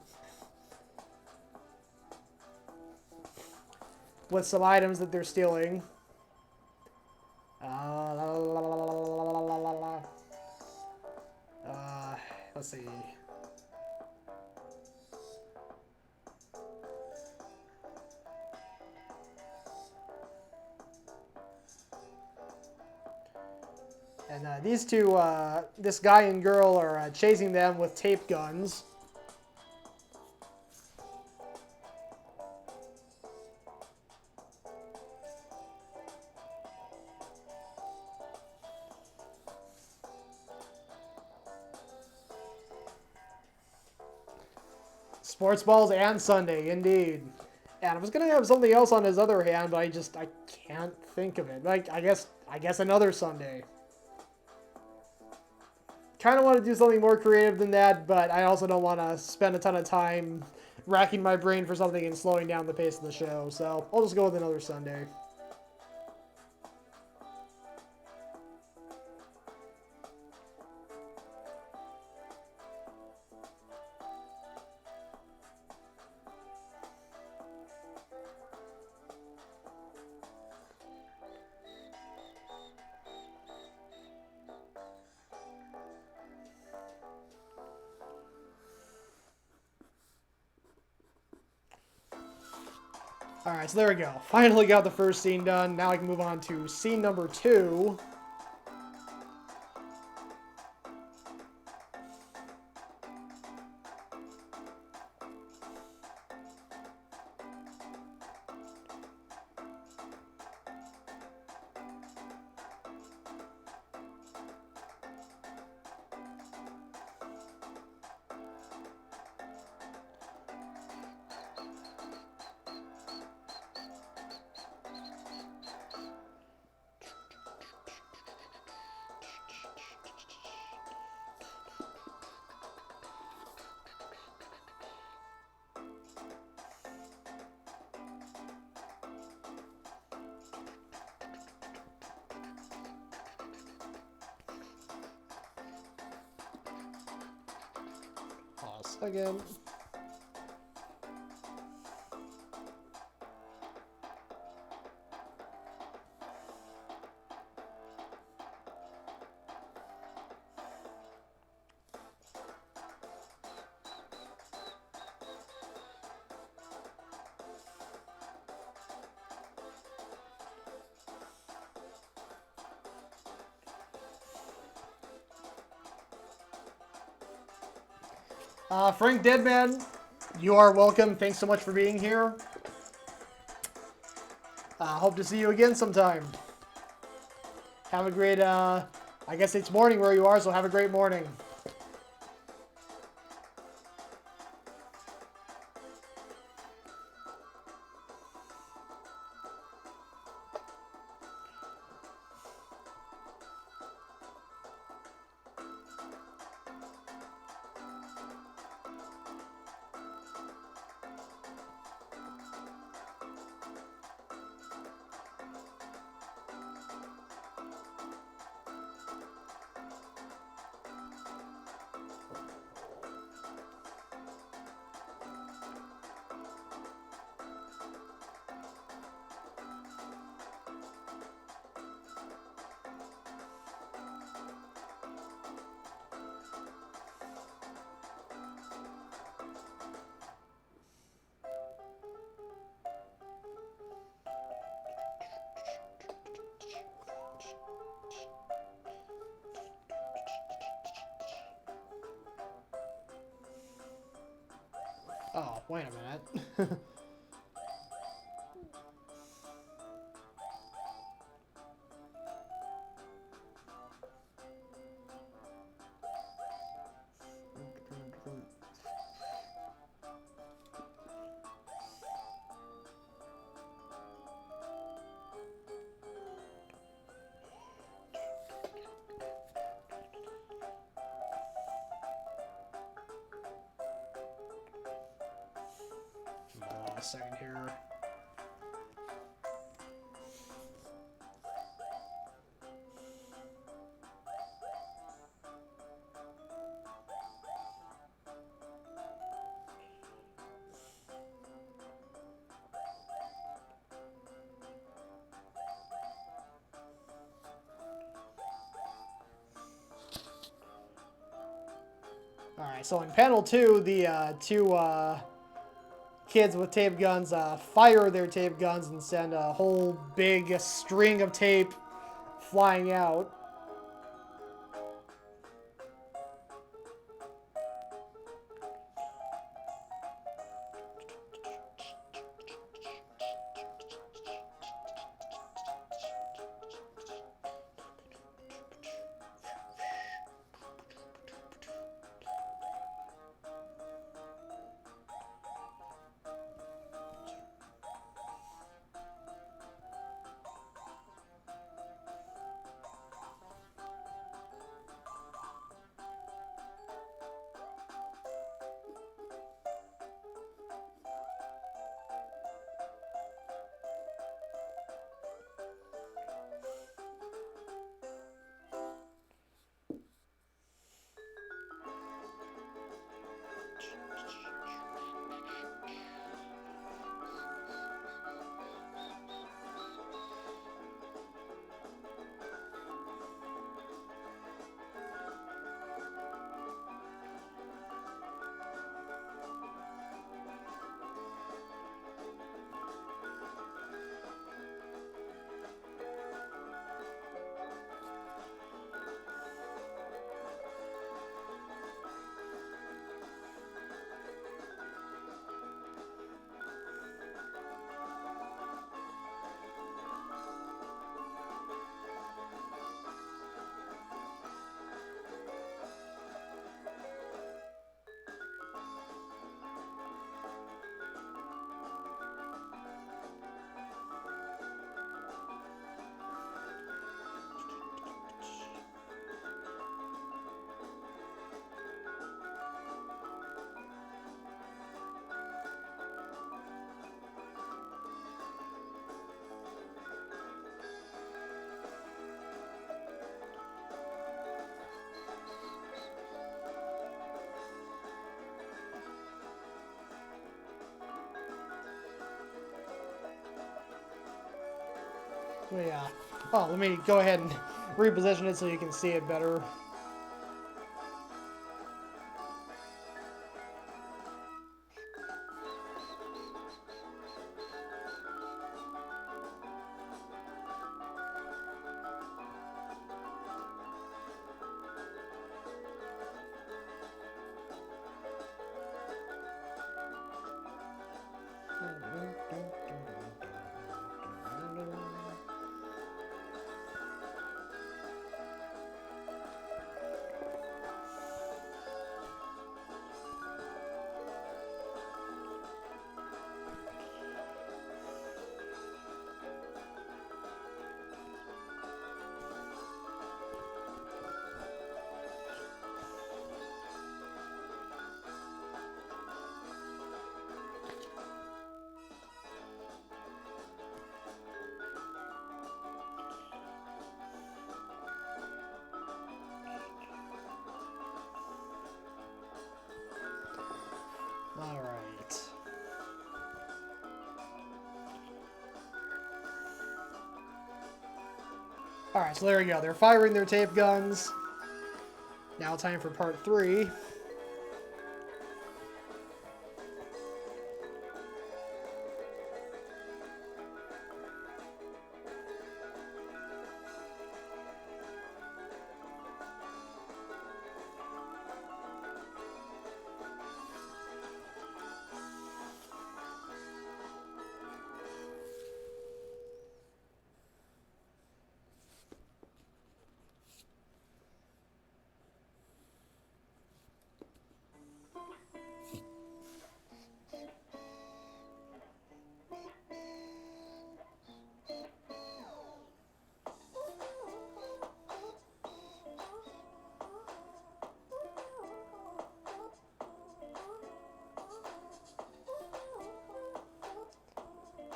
with some items that they're stealing. Let's see. And these two, this guy and girl, are chasing them with tape guns. Sports balls and sundae, indeed. And I was gonna have something else on his other hand, but I can't think of it. Like, I guess another sundae. Kind of want to do something more creative than that, but I also don't want to spend a ton of time racking my brain for something and slowing down the pace of the show. So I'll just go with another sundae. Alright, so there we go. Finally got the first scene done. Now I can move on to scene number 2. Pause again. Frank Deadman, you are welcome. Thanks so much for being here. Hope to see you again sometime. Have a great, I guess it's morning where you are, so have a great morning. Oh, wait a minute. Hold on a second here. Alright, so in panel 2, the two kids with tape guns fire their tape guns and send a whole big string of tape flying out. Yeah. Oh, let me go ahead and reposition it so you can see it better. All right. All right, so there we go. They're firing their tape guns. Now time for part 3.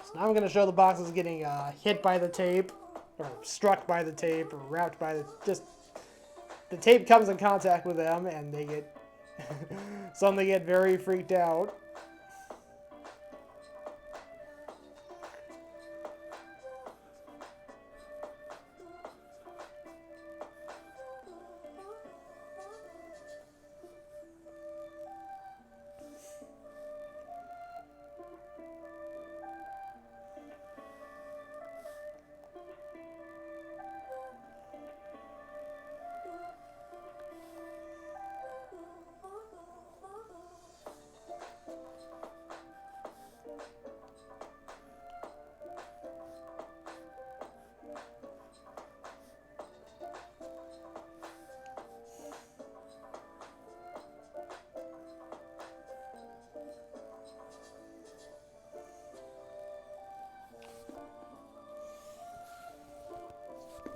So now I'm going to show the boxes getting hit by the tape, or struck by the tape, or wrapped by the... Just, the tape comes in contact with them, and they get... some they get very freaked out.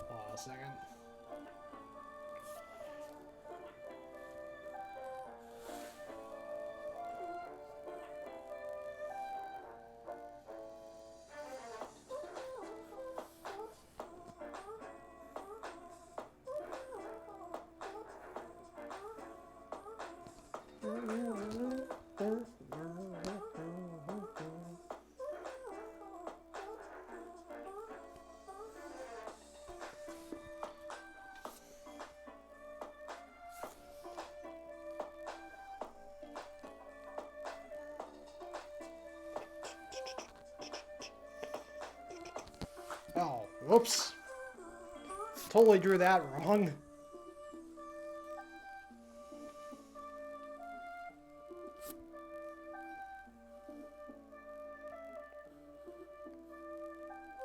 Hold on a second. Oh, whoops. Totally drew that wrong.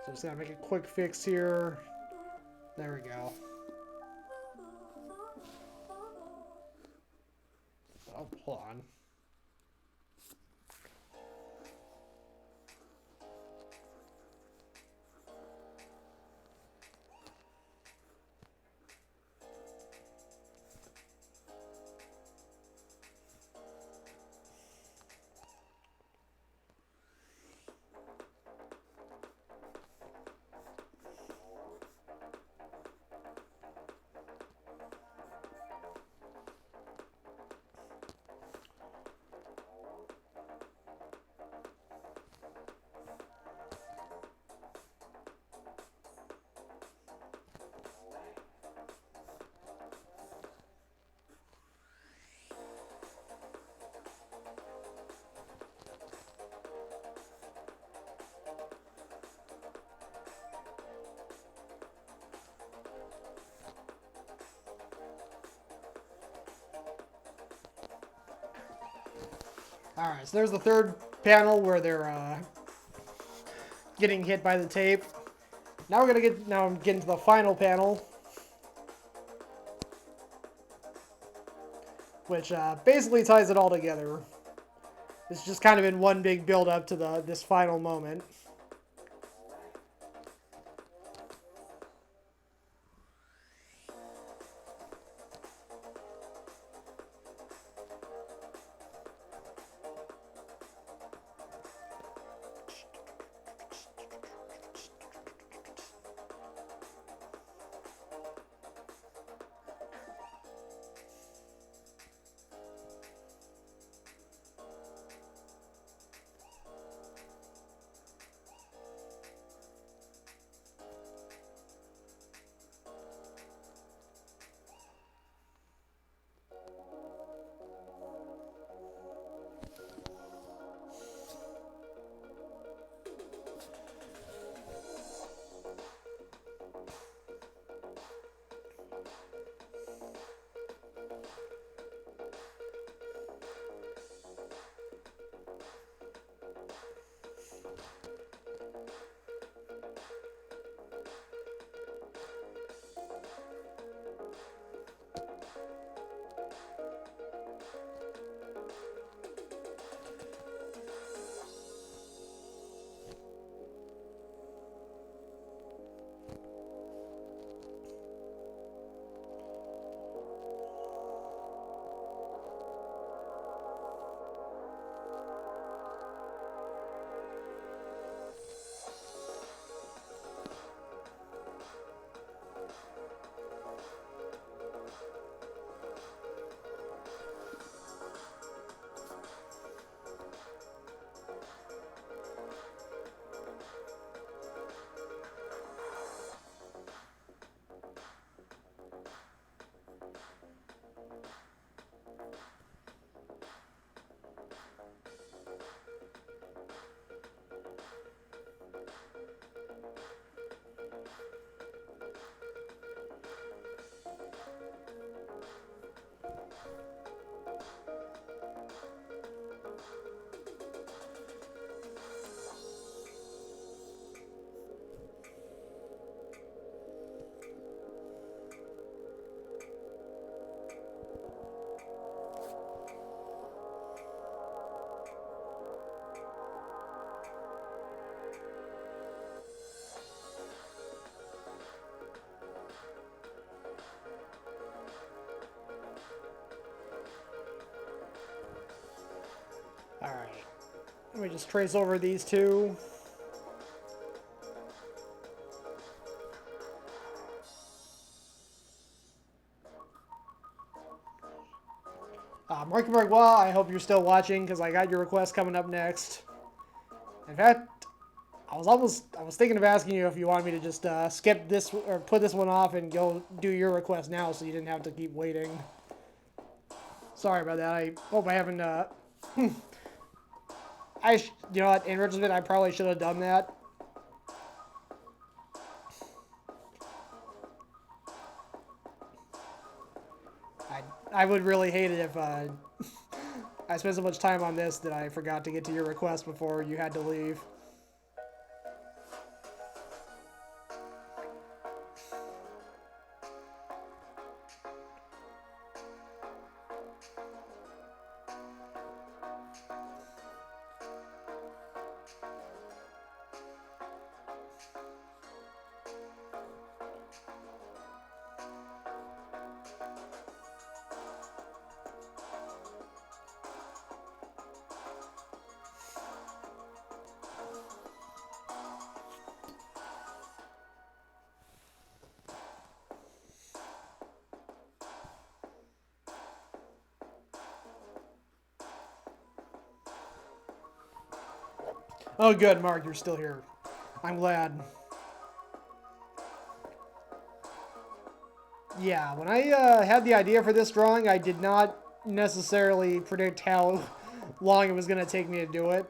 So just gotta make a quick fix here. There we go. Oh, hold on. Alright, so there's the third panel where they're getting hit by the tape. Now I'm getting to the final panel, which basically ties it all together. It's just kind of in one big build up to this final moment. Alright. Let me just trace over these two. Marky Markwa, I hope you're still watching because I got your request coming up next. In fact, I was thinking of asking you if you wanted me to just skip this or put this one off and go do your request now so you didn't have to keep waiting. Sorry about that. I hope I haven't, you know what, in retrospect, I probably should have done that. I would really hate it if I spent so much time on this that I forgot to get to your request before you had to leave. Oh, good, Mark, you're still here. I'm glad. Yeah, when I had the idea for this drawing, I did not necessarily predict how long it was going to take me to do it.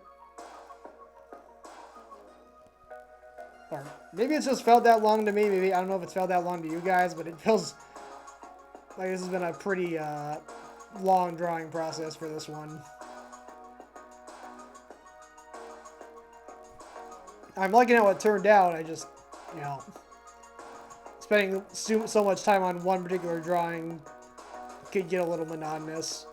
Or maybe it's just felt that long to me. Maybe, I don't know if it's felt that long to you guys, but it feels like this has been a pretty long drawing process for this one. I'm liking how it turned out. I just, you know, spending so much time on one particular drawing could get a little monotonous.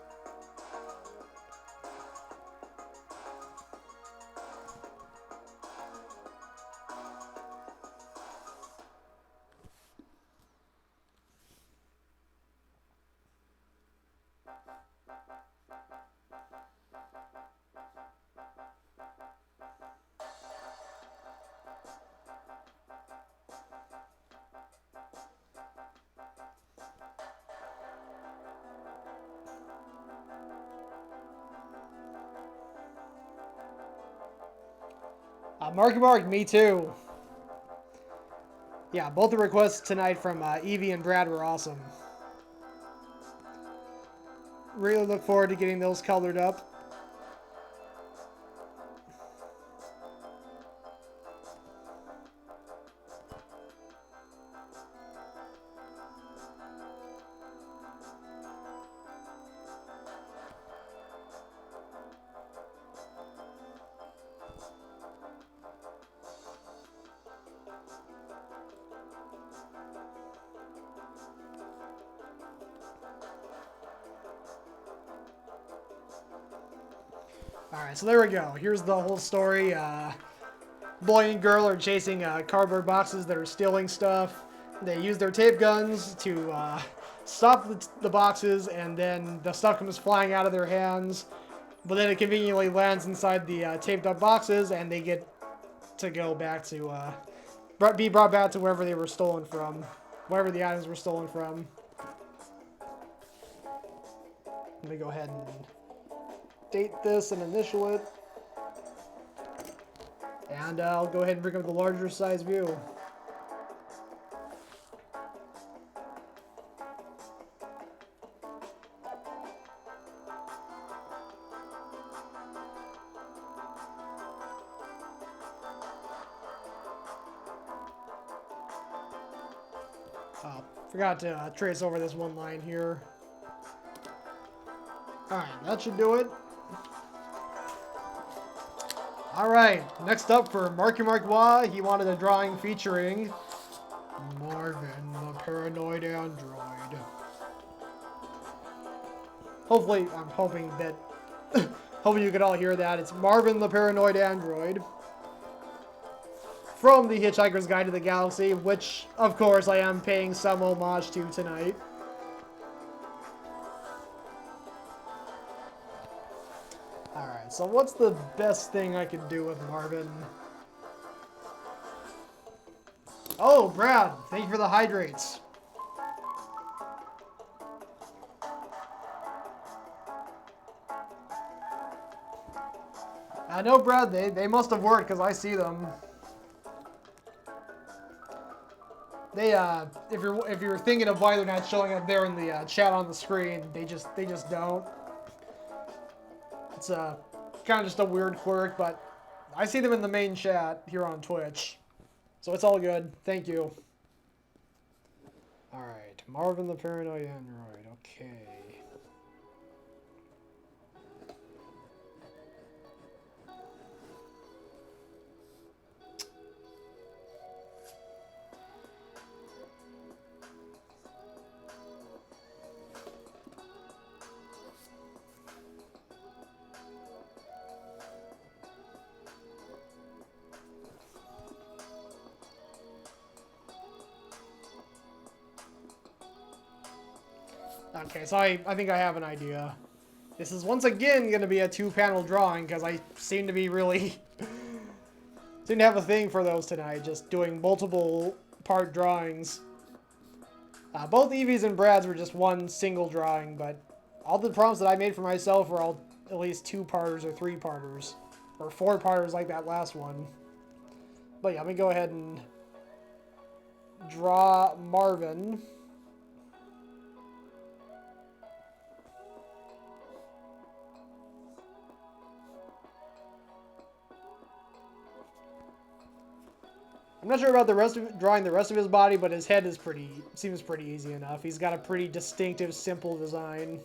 Marky Mark, me too. Yeah, both the requests tonight from Evie and Brad were awesome. Really look forward to getting those colored up. Alright, so there we go. Here's the whole story. Boy and girl are chasing cardboard boxes that are stealing stuff. They use their tape guns to stop the boxes, and then the stuff comes flying out of their hands. But then it conveniently lands inside the taped up boxes, and they get to go back to, be brought back to wherever they were stolen from. Wherever the items were stolen from. Let me go ahead and date this and initial it. And I'll go ahead and bring up the larger size view. Forgot to trace over this one line here. Alright, that should do it. Alright, next up for Marky Markwa, he wanted a drawing featuring Marvin, the paranoid android. Hopefully, I'm hoping that, hoping you can all hear that. It's Marvin, the paranoid android. From The Hitchhiker's Guide to the Galaxy, which, of course, I am paying some homage to tonight. Alright, so what's the best thing I can do with Marvin? Oh, Brad, thank you for the hydrates. I know, Brad, they must have worked because I see them. They if you're thinking of why they're not showing up there in the chat on the screen, they just don't. It's kind of just a weird quirk, but I see them in the main chat here on Twitch, so it's all good. Thank you. All right, Marvin the Paranoid Android. Okay. Okay, so I think I have an idea. This is once again going to be a 2-panel drawing because I seem to be really seem to have a thing for those tonight, just doing multiple part drawings. Both Evie's and Brad's were just one single drawing, but all the prompts that I made for myself were all at least 2-parters or 3-parters. Or 4-parters like that last one. But yeah, let me go ahead and draw Marvin. I'm not sure about drawing the rest of his body, but his head is seems pretty easy enough. He's got a pretty distinctive, simple design.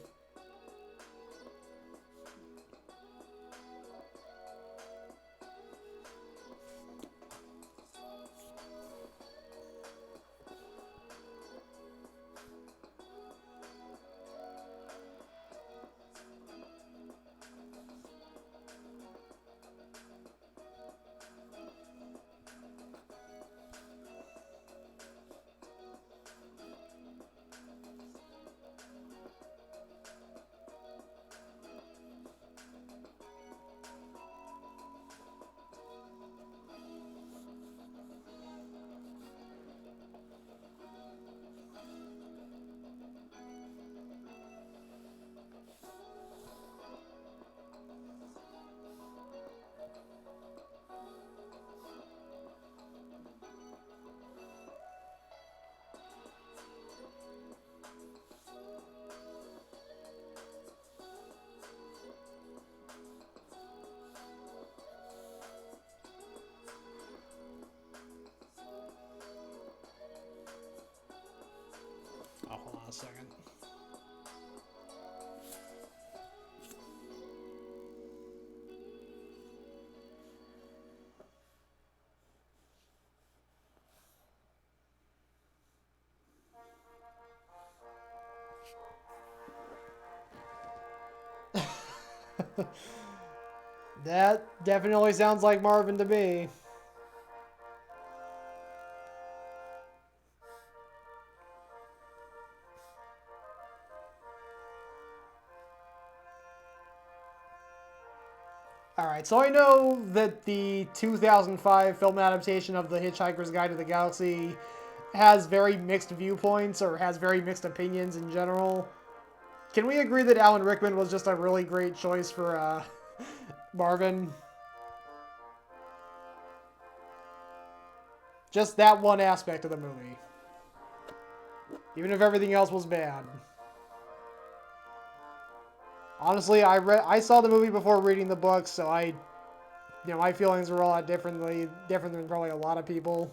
Oh, hold on a second. That definitely sounds like Marvin to me. Alright, so I know that the 2005 film adaptation of The Hitchhiker's Guide to the Galaxy has very mixed viewpoints, or has very mixed opinions in general. Can we agree that Alan Rickman was just a really great choice for Marvin? Just that one aspect of the movie. Even if everything else was bad. Honestly, I saw the movie before reading the book, so my feelings were a lot different than probably a lot of people.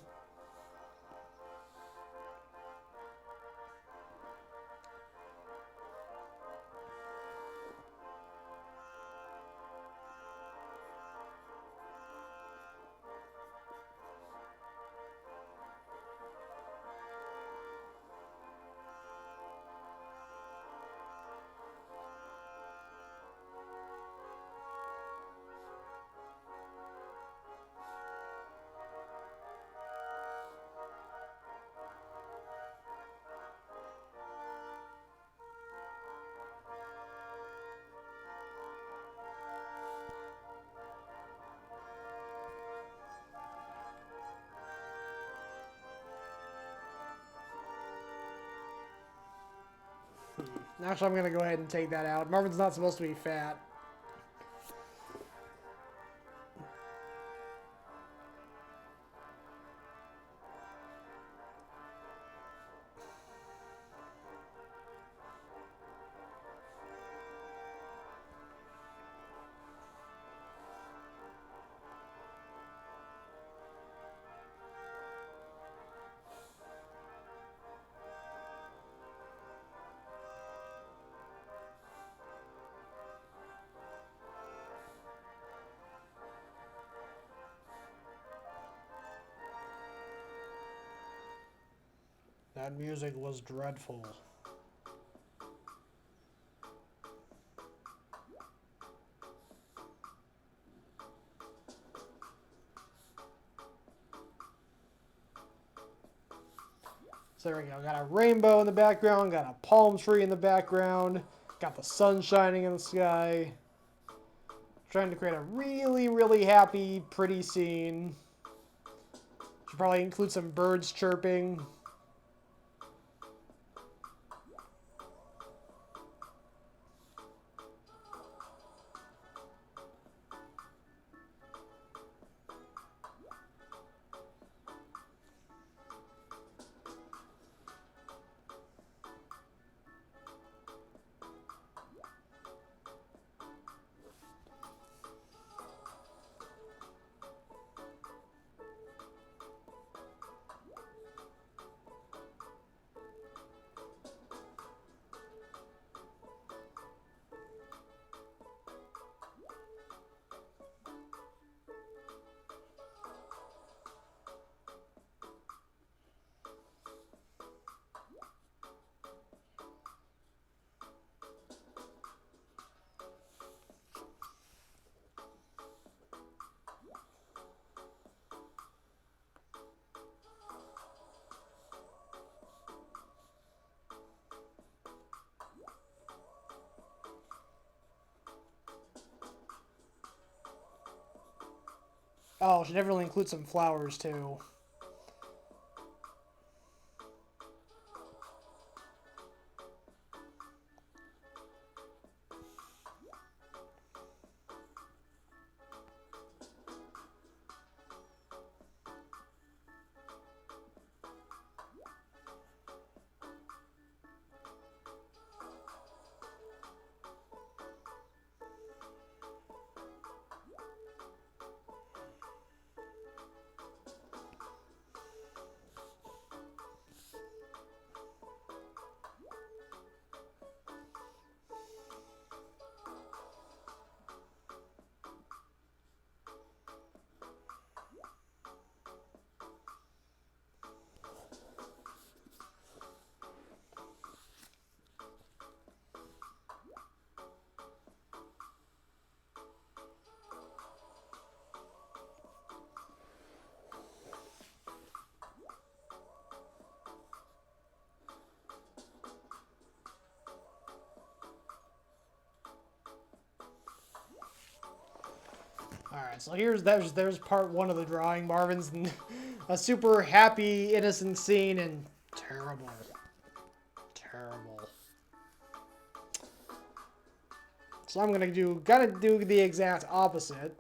Actually, I'm going to go ahead and take that out. Marvin's not supposed to be fat. That music was dreadful. So there we go. Got a rainbow in the background, got a palm tree in the background, got the sun shining in the sky. Trying to create a really, really happy, pretty scene. Should probably include some birds chirping. Oh, should definitely include some flowers too. Alright, so there's part one of the drawing. Marvin's in a super happy, innocent scene, and terrible. Terrible. So I'm gotta do the exact opposite.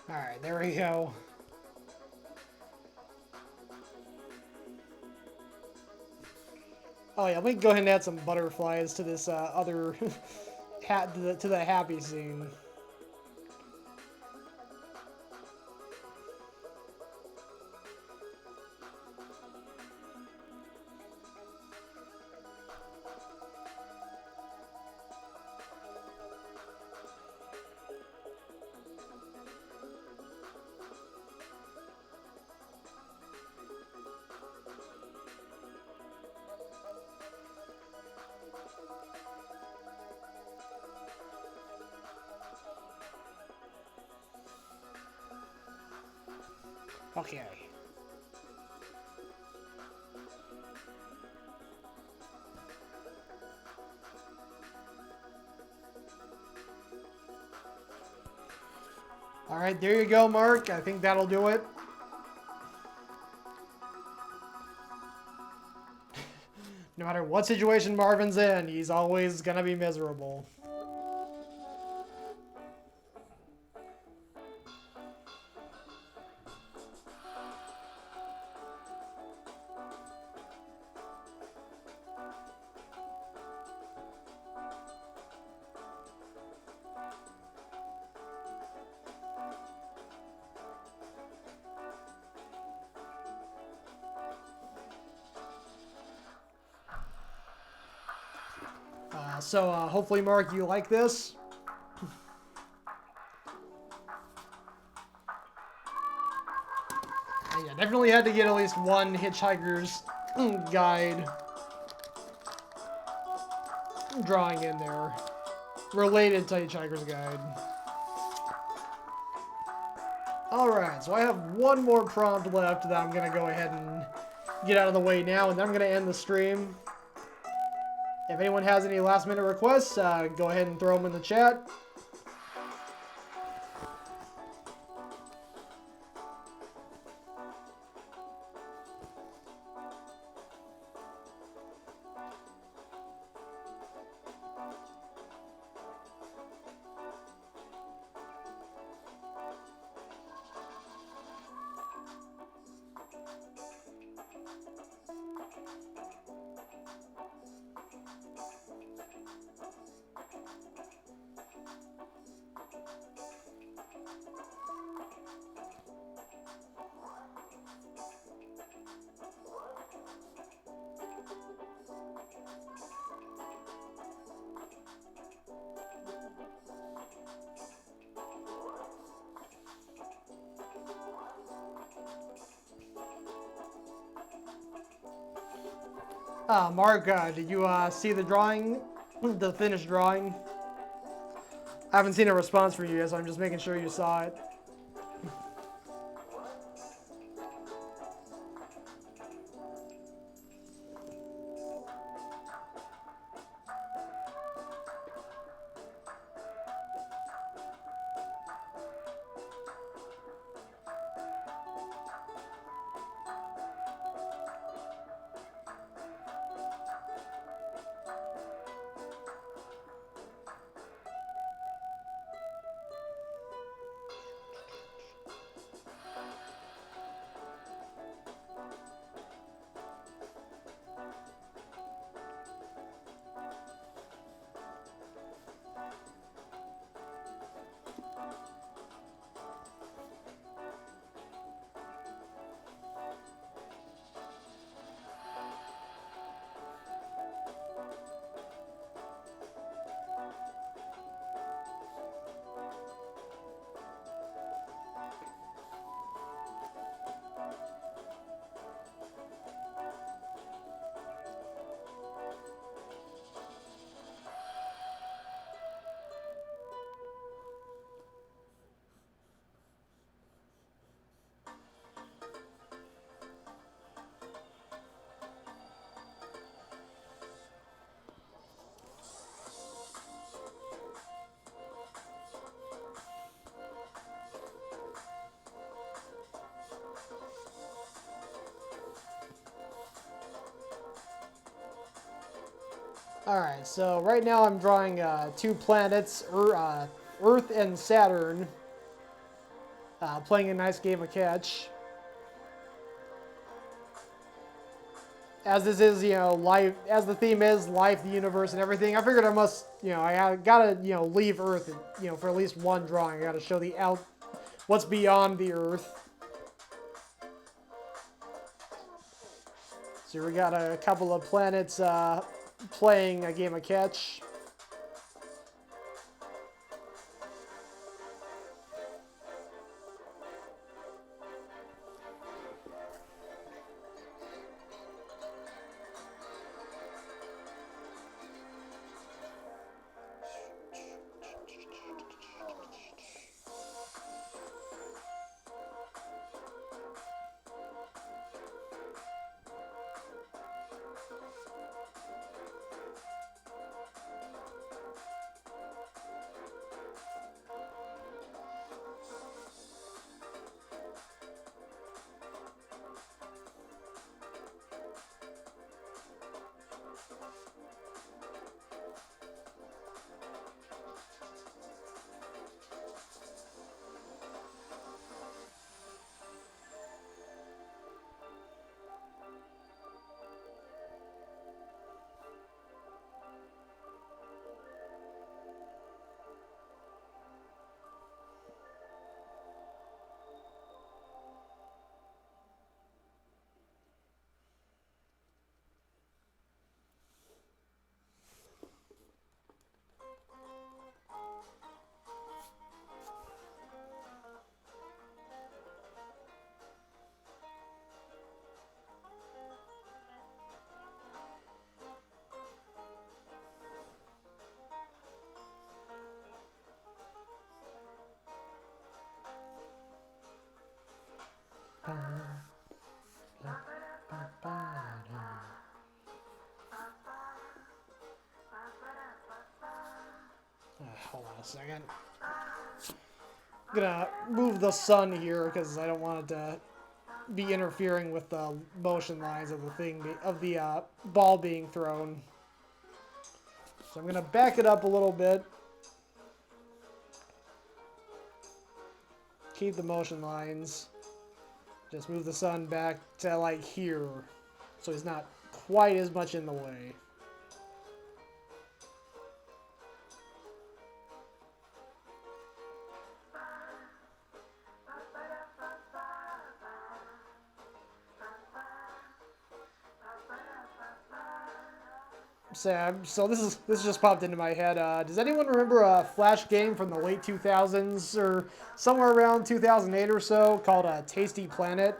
Alright, there we go. Oh yeah, we can go ahead and add some butterflies to this other hat to the happy scene. Okay. Alright, there you go, Mark. I think that'll do it. No matter what situation Marvin's in, he's always gonna be miserable. So hopefully, Mark, you like this. Yeah, definitely had to get at least one Hitchhiker's Guide drawing in there related to Hitchhiker's Guide. Alright, so I have one more prompt left that I'm going to go ahead and get out of the way now, and then I'm going to end the stream. If anyone has any last minute requests, go ahead and throw them in the chat. Mark, did you see the drawing, the finished drawing? I haven't seen a response from you yet, so I'm just making sure you saw it. Alright, so right now I'm drawing two planets, Earth and Saturn, playing a nice game of catch. As this is, life, as the theme is life, the universe, and everything, I figured I must, I gotta, leave Earth, for at least one drawing. I gotta show what's beyond the Earth. So we got a couple of planets playing a game of catch. Hold on a second. I'm gonna move the sun here because I don't want it to be interfering with the motion lines of the ball being thrown. So I'm gonna back it up a little bit. Keep the motion lines. Just move the sun back to like here, so he's not quite as much in the way. So this just popped into my head. Does anyone remember a Flash game from the late 2000s or somewhere around 2008 or so called Tasty Planet?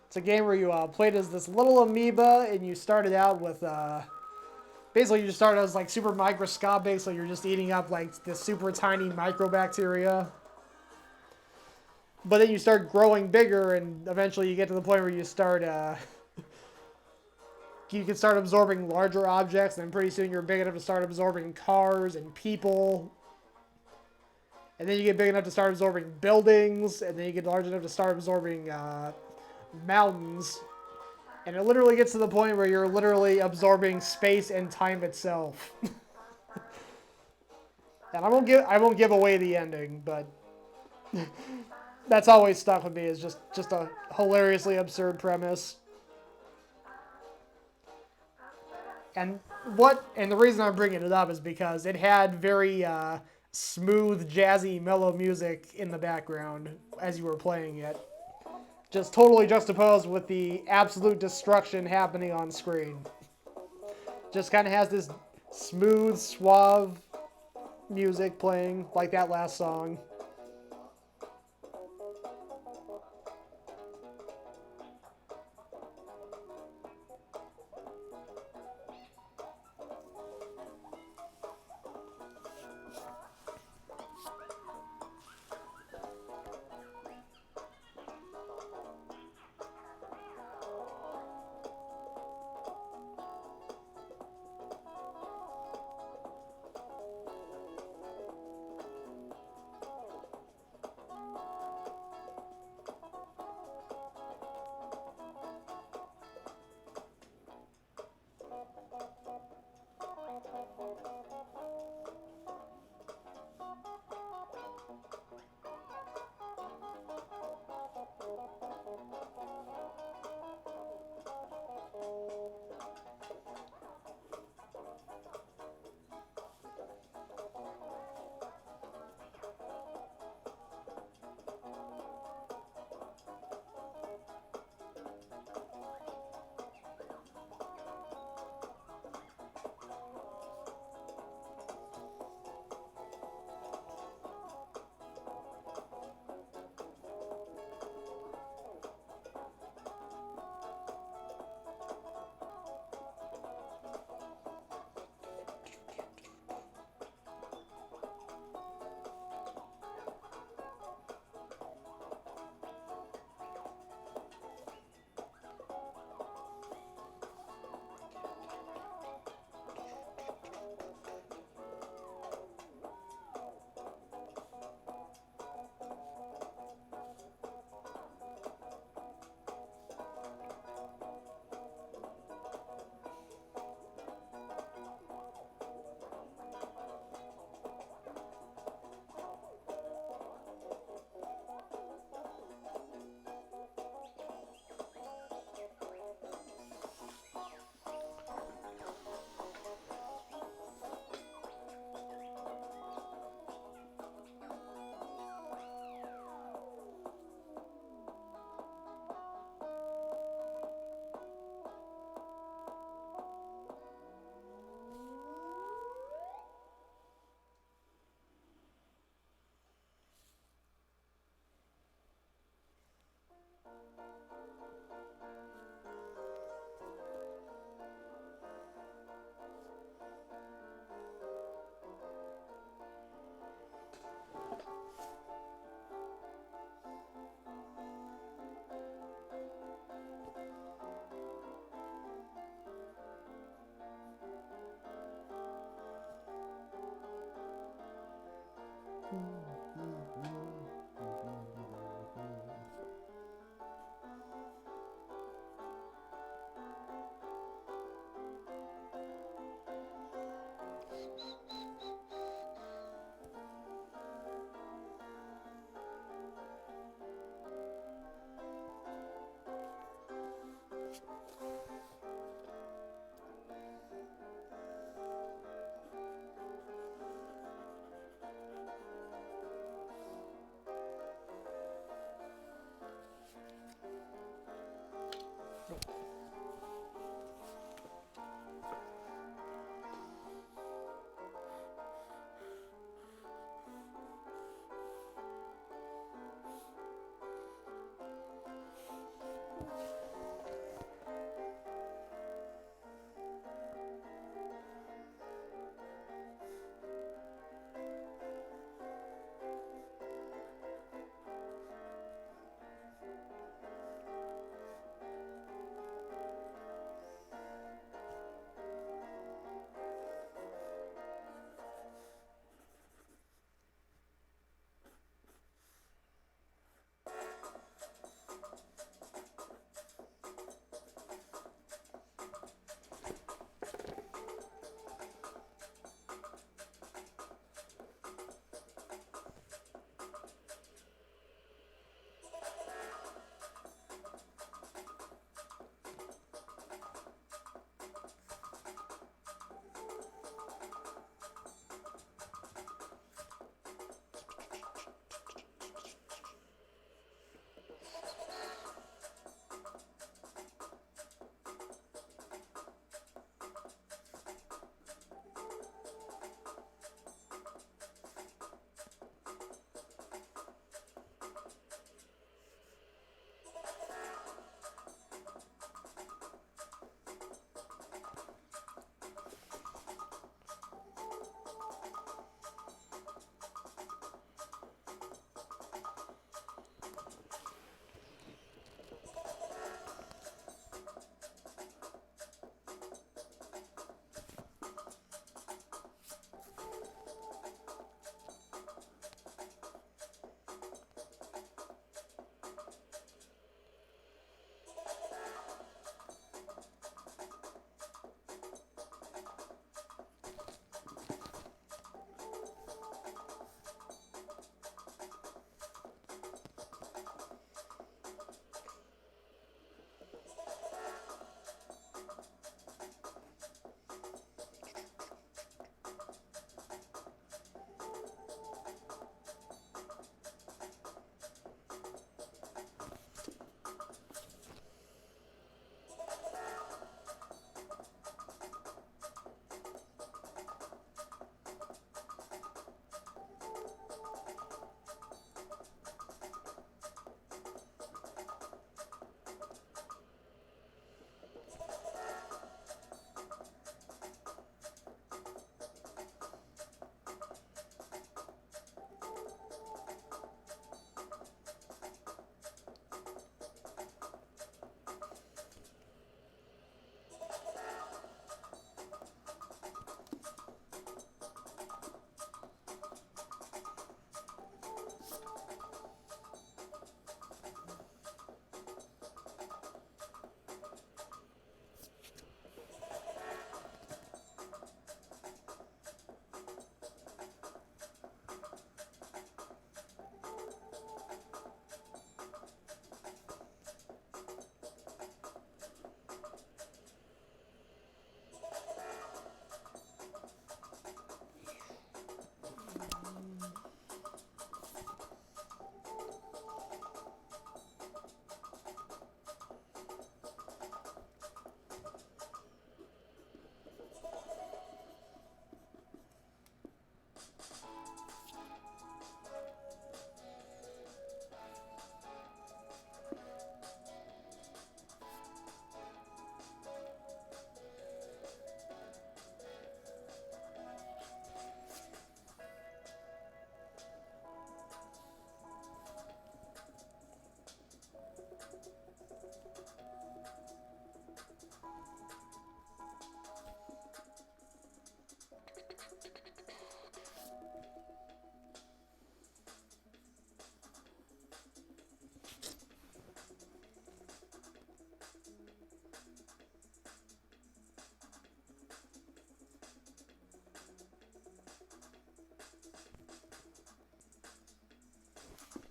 It's a game where you played as this little amoeba and you started out with basically you just started as like super microscopic, so you're just eating up like this super tiny microbacteria. But then you start growing bigger, and eventually you get to the point where you start you can start absorbing larger objects, and then pretty soon you're big enough to start absorbing cars and people. And then you get big enough to start absorbing buildings, and then you get large enough to start absorbing mountains. And it literally gets to the point where you're literally absorbing space and time itself. And I won't give away the ending, but that's always stuck with me, is just a hilariously absurd premise. And the reason I'm bringing it up is because it had very smooth, jazzy, mellow music in the background as you were playing it. Just totally juxtaposed with the absolute destruction happening on screen. Just kind of has this smooth, suave music playing, like that last song.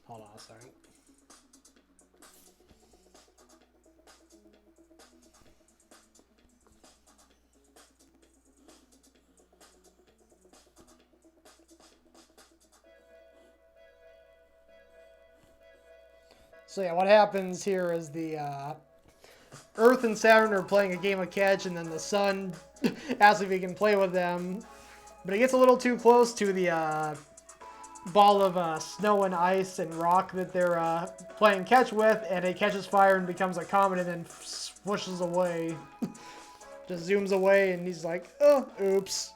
Hold on a second. So yeah, what happens here is the Earth and Saturn are playing a game of catch, and then the sun asks if he can play with them. But he gets a little too close to the ball of snow and ice and rock that they're playing catch with, and it catches fire and becomes a comet and then swooshes away. Just zooms away, and he's like, oh, oops.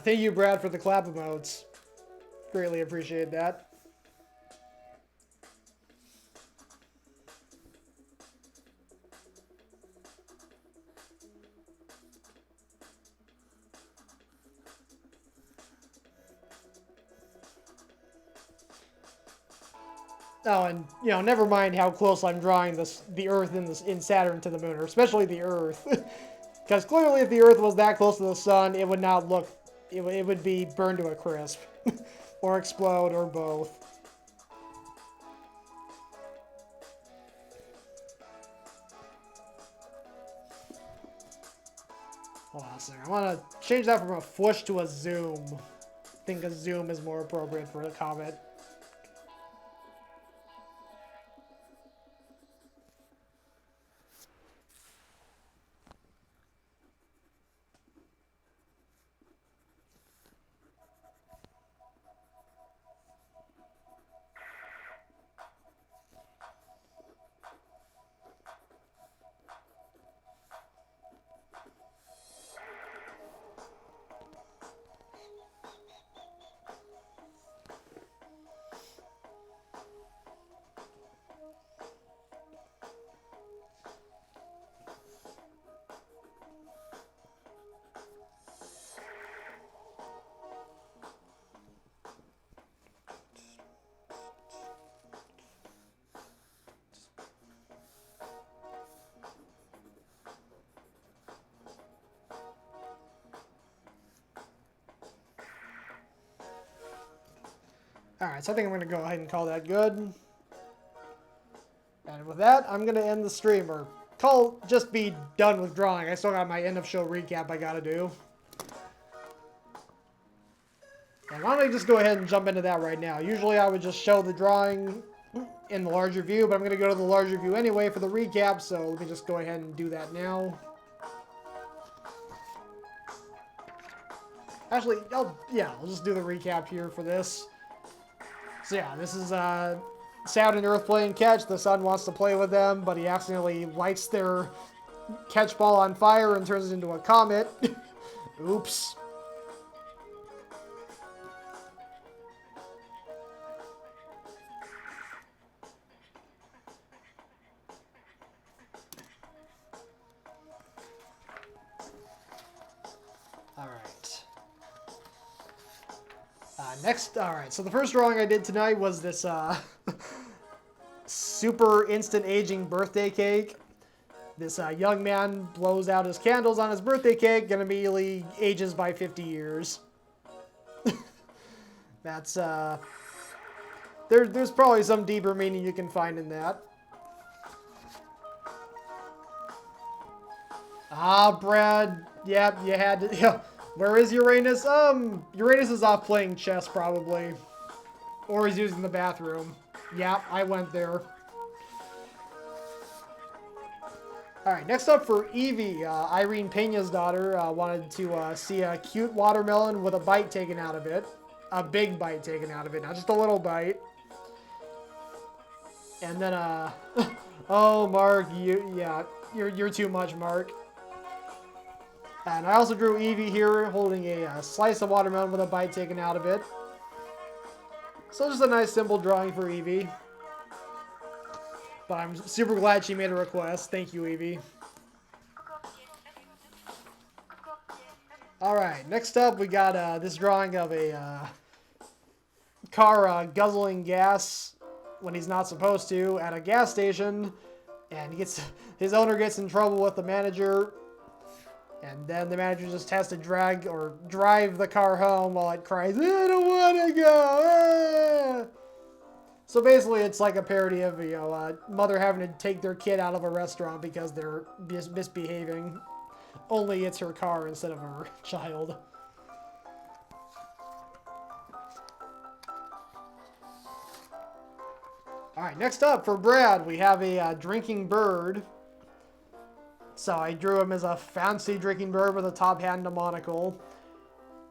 Thank you, Brad, for the clap emotes. Greatly appreciate that. Oh, and, you know, never mind how close I'm drawing the Earth in Saturn to the Moon, or especially the Earth. Because clearly if the Earth was that close to the Sun, it would not look... It would be burned to a crisp. Or explode, or both. Hold on a second. I want to change that from a whoosh to a zoom. I think a zoom is more appropriate for a comet. Alright, so I think I'm going to go ahead and call that good. And with that, I'm going to end the stream, or just be done with drawing. I still got my end of show recap I got to do. And why don't I just go ahead and jump into that right now? Usually I would just show the drawing in the larger view, but I'm going to go to the larger view anyway for the recap, so let me just go ahead and do that now. Actually, I'll just do the recap here for this. So yeah, this is Saturn and Earth playing catch. The Sun wants to play with them, but he accidentally lights their catch ball on fire and turns it into a comet. Oops. Alright, so the first drawing I did tonight was this super instant aging birthday cake. This young man blows out his candles on his birthday cake and immediately ages by 50 years. That's, there's probably some deeper meaning you can find in that. Ah, Brad, yep, you had to, yeah. Where is Uranus? Uranus is off playing chess, probably. Or he's using the bathroom. Yeah, I went there. Alright, next up for Evie, Irene Pena's daughter, wanted to see a cute watermelon with a bite taken out of it. A big bite taken out of it, not just a little bite. And then, oh, Mark, you're too much, Mark. And I also drew Evie here holding a slice of watermelon with a bite taken out of it. So just a nice simple drawing for Evie. But I'm super glad she made a request. Thank you, Evie. Alright, next up we got this drawing of a car guzzling gas when he's not supposed to at a gas station, and his owner gets in trouble with the manager, and then the manager just has to drag or drive the car home while it cries, "I don't want to go." So basically, it's like a parody of a mother having to take their kid out of a restaurant because they're misbehaving. Only it's her car instead of her child. Alright, next up for Brad, we have a drinking bird. So I drew him as a fancy drinking bird with a top hat and a monocle.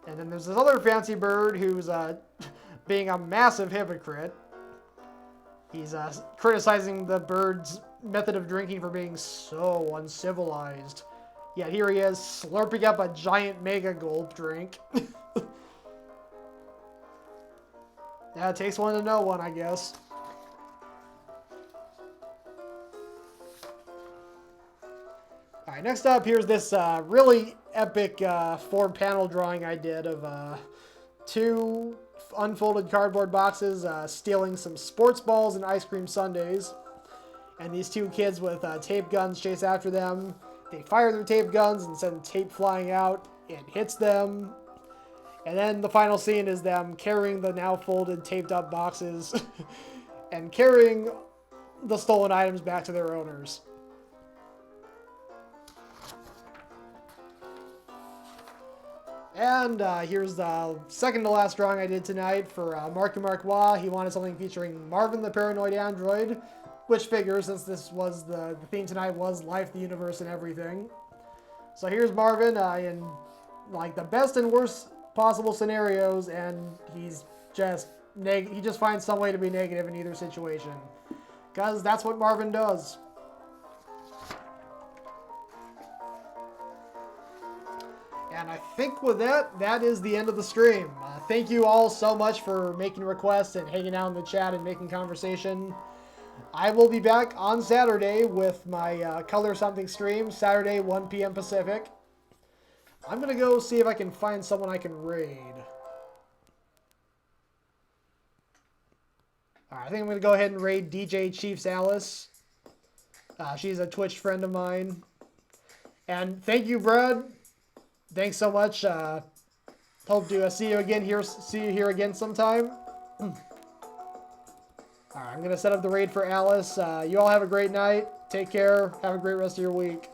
And then there's this other fancy bird who's being a massive hypocrite. He's criticizing the bird's method of drinking for being so uncivilized. Yet here he is, slurping up a giant mega gulp drink. Yeah, it takes one to know one, I guess. Alright, next up, here's this really epic 4-panel drawing I did of 2 unfolded cardboard boxes stealing some sports balls and ice cream sundaes. And these 2 kids with tape guns chase after them. They fire their tape guns and send tape flying out. It hits them. And then the final scene is them carrying the now folded, taped up boxes and carrying the stolen items back to their owners. And here's the second to last drawing I did tonight for Marky Mark Wah. He wanted something featuring Marvin the Paranoid Android, which figures since this was the theme tonight was life, the universe, and everything. So here's Marvin in like the best and worst possible scenarios, and he just finds some way to be negative in either situation, because that's what Marvin does. And I think with that, that is the end of the stream. Thank you all so much for making requests and hanging out in the chat and making conversation. I will be back on Saturday with my Color Something stream, Saturday 1 p.m. Pacific. I'm going to go see if I can find someone I can raid. Alright, I think I'm going to go ahead and raid DJ Chiefs Alice. She's a Twitch friend of mine. And thank you, Brad. Thanks so much. Hope to see you here again sometime. Alright, I'm going to set up the raid for Alice. You all have a great night. Take care. Have a great rest of your week.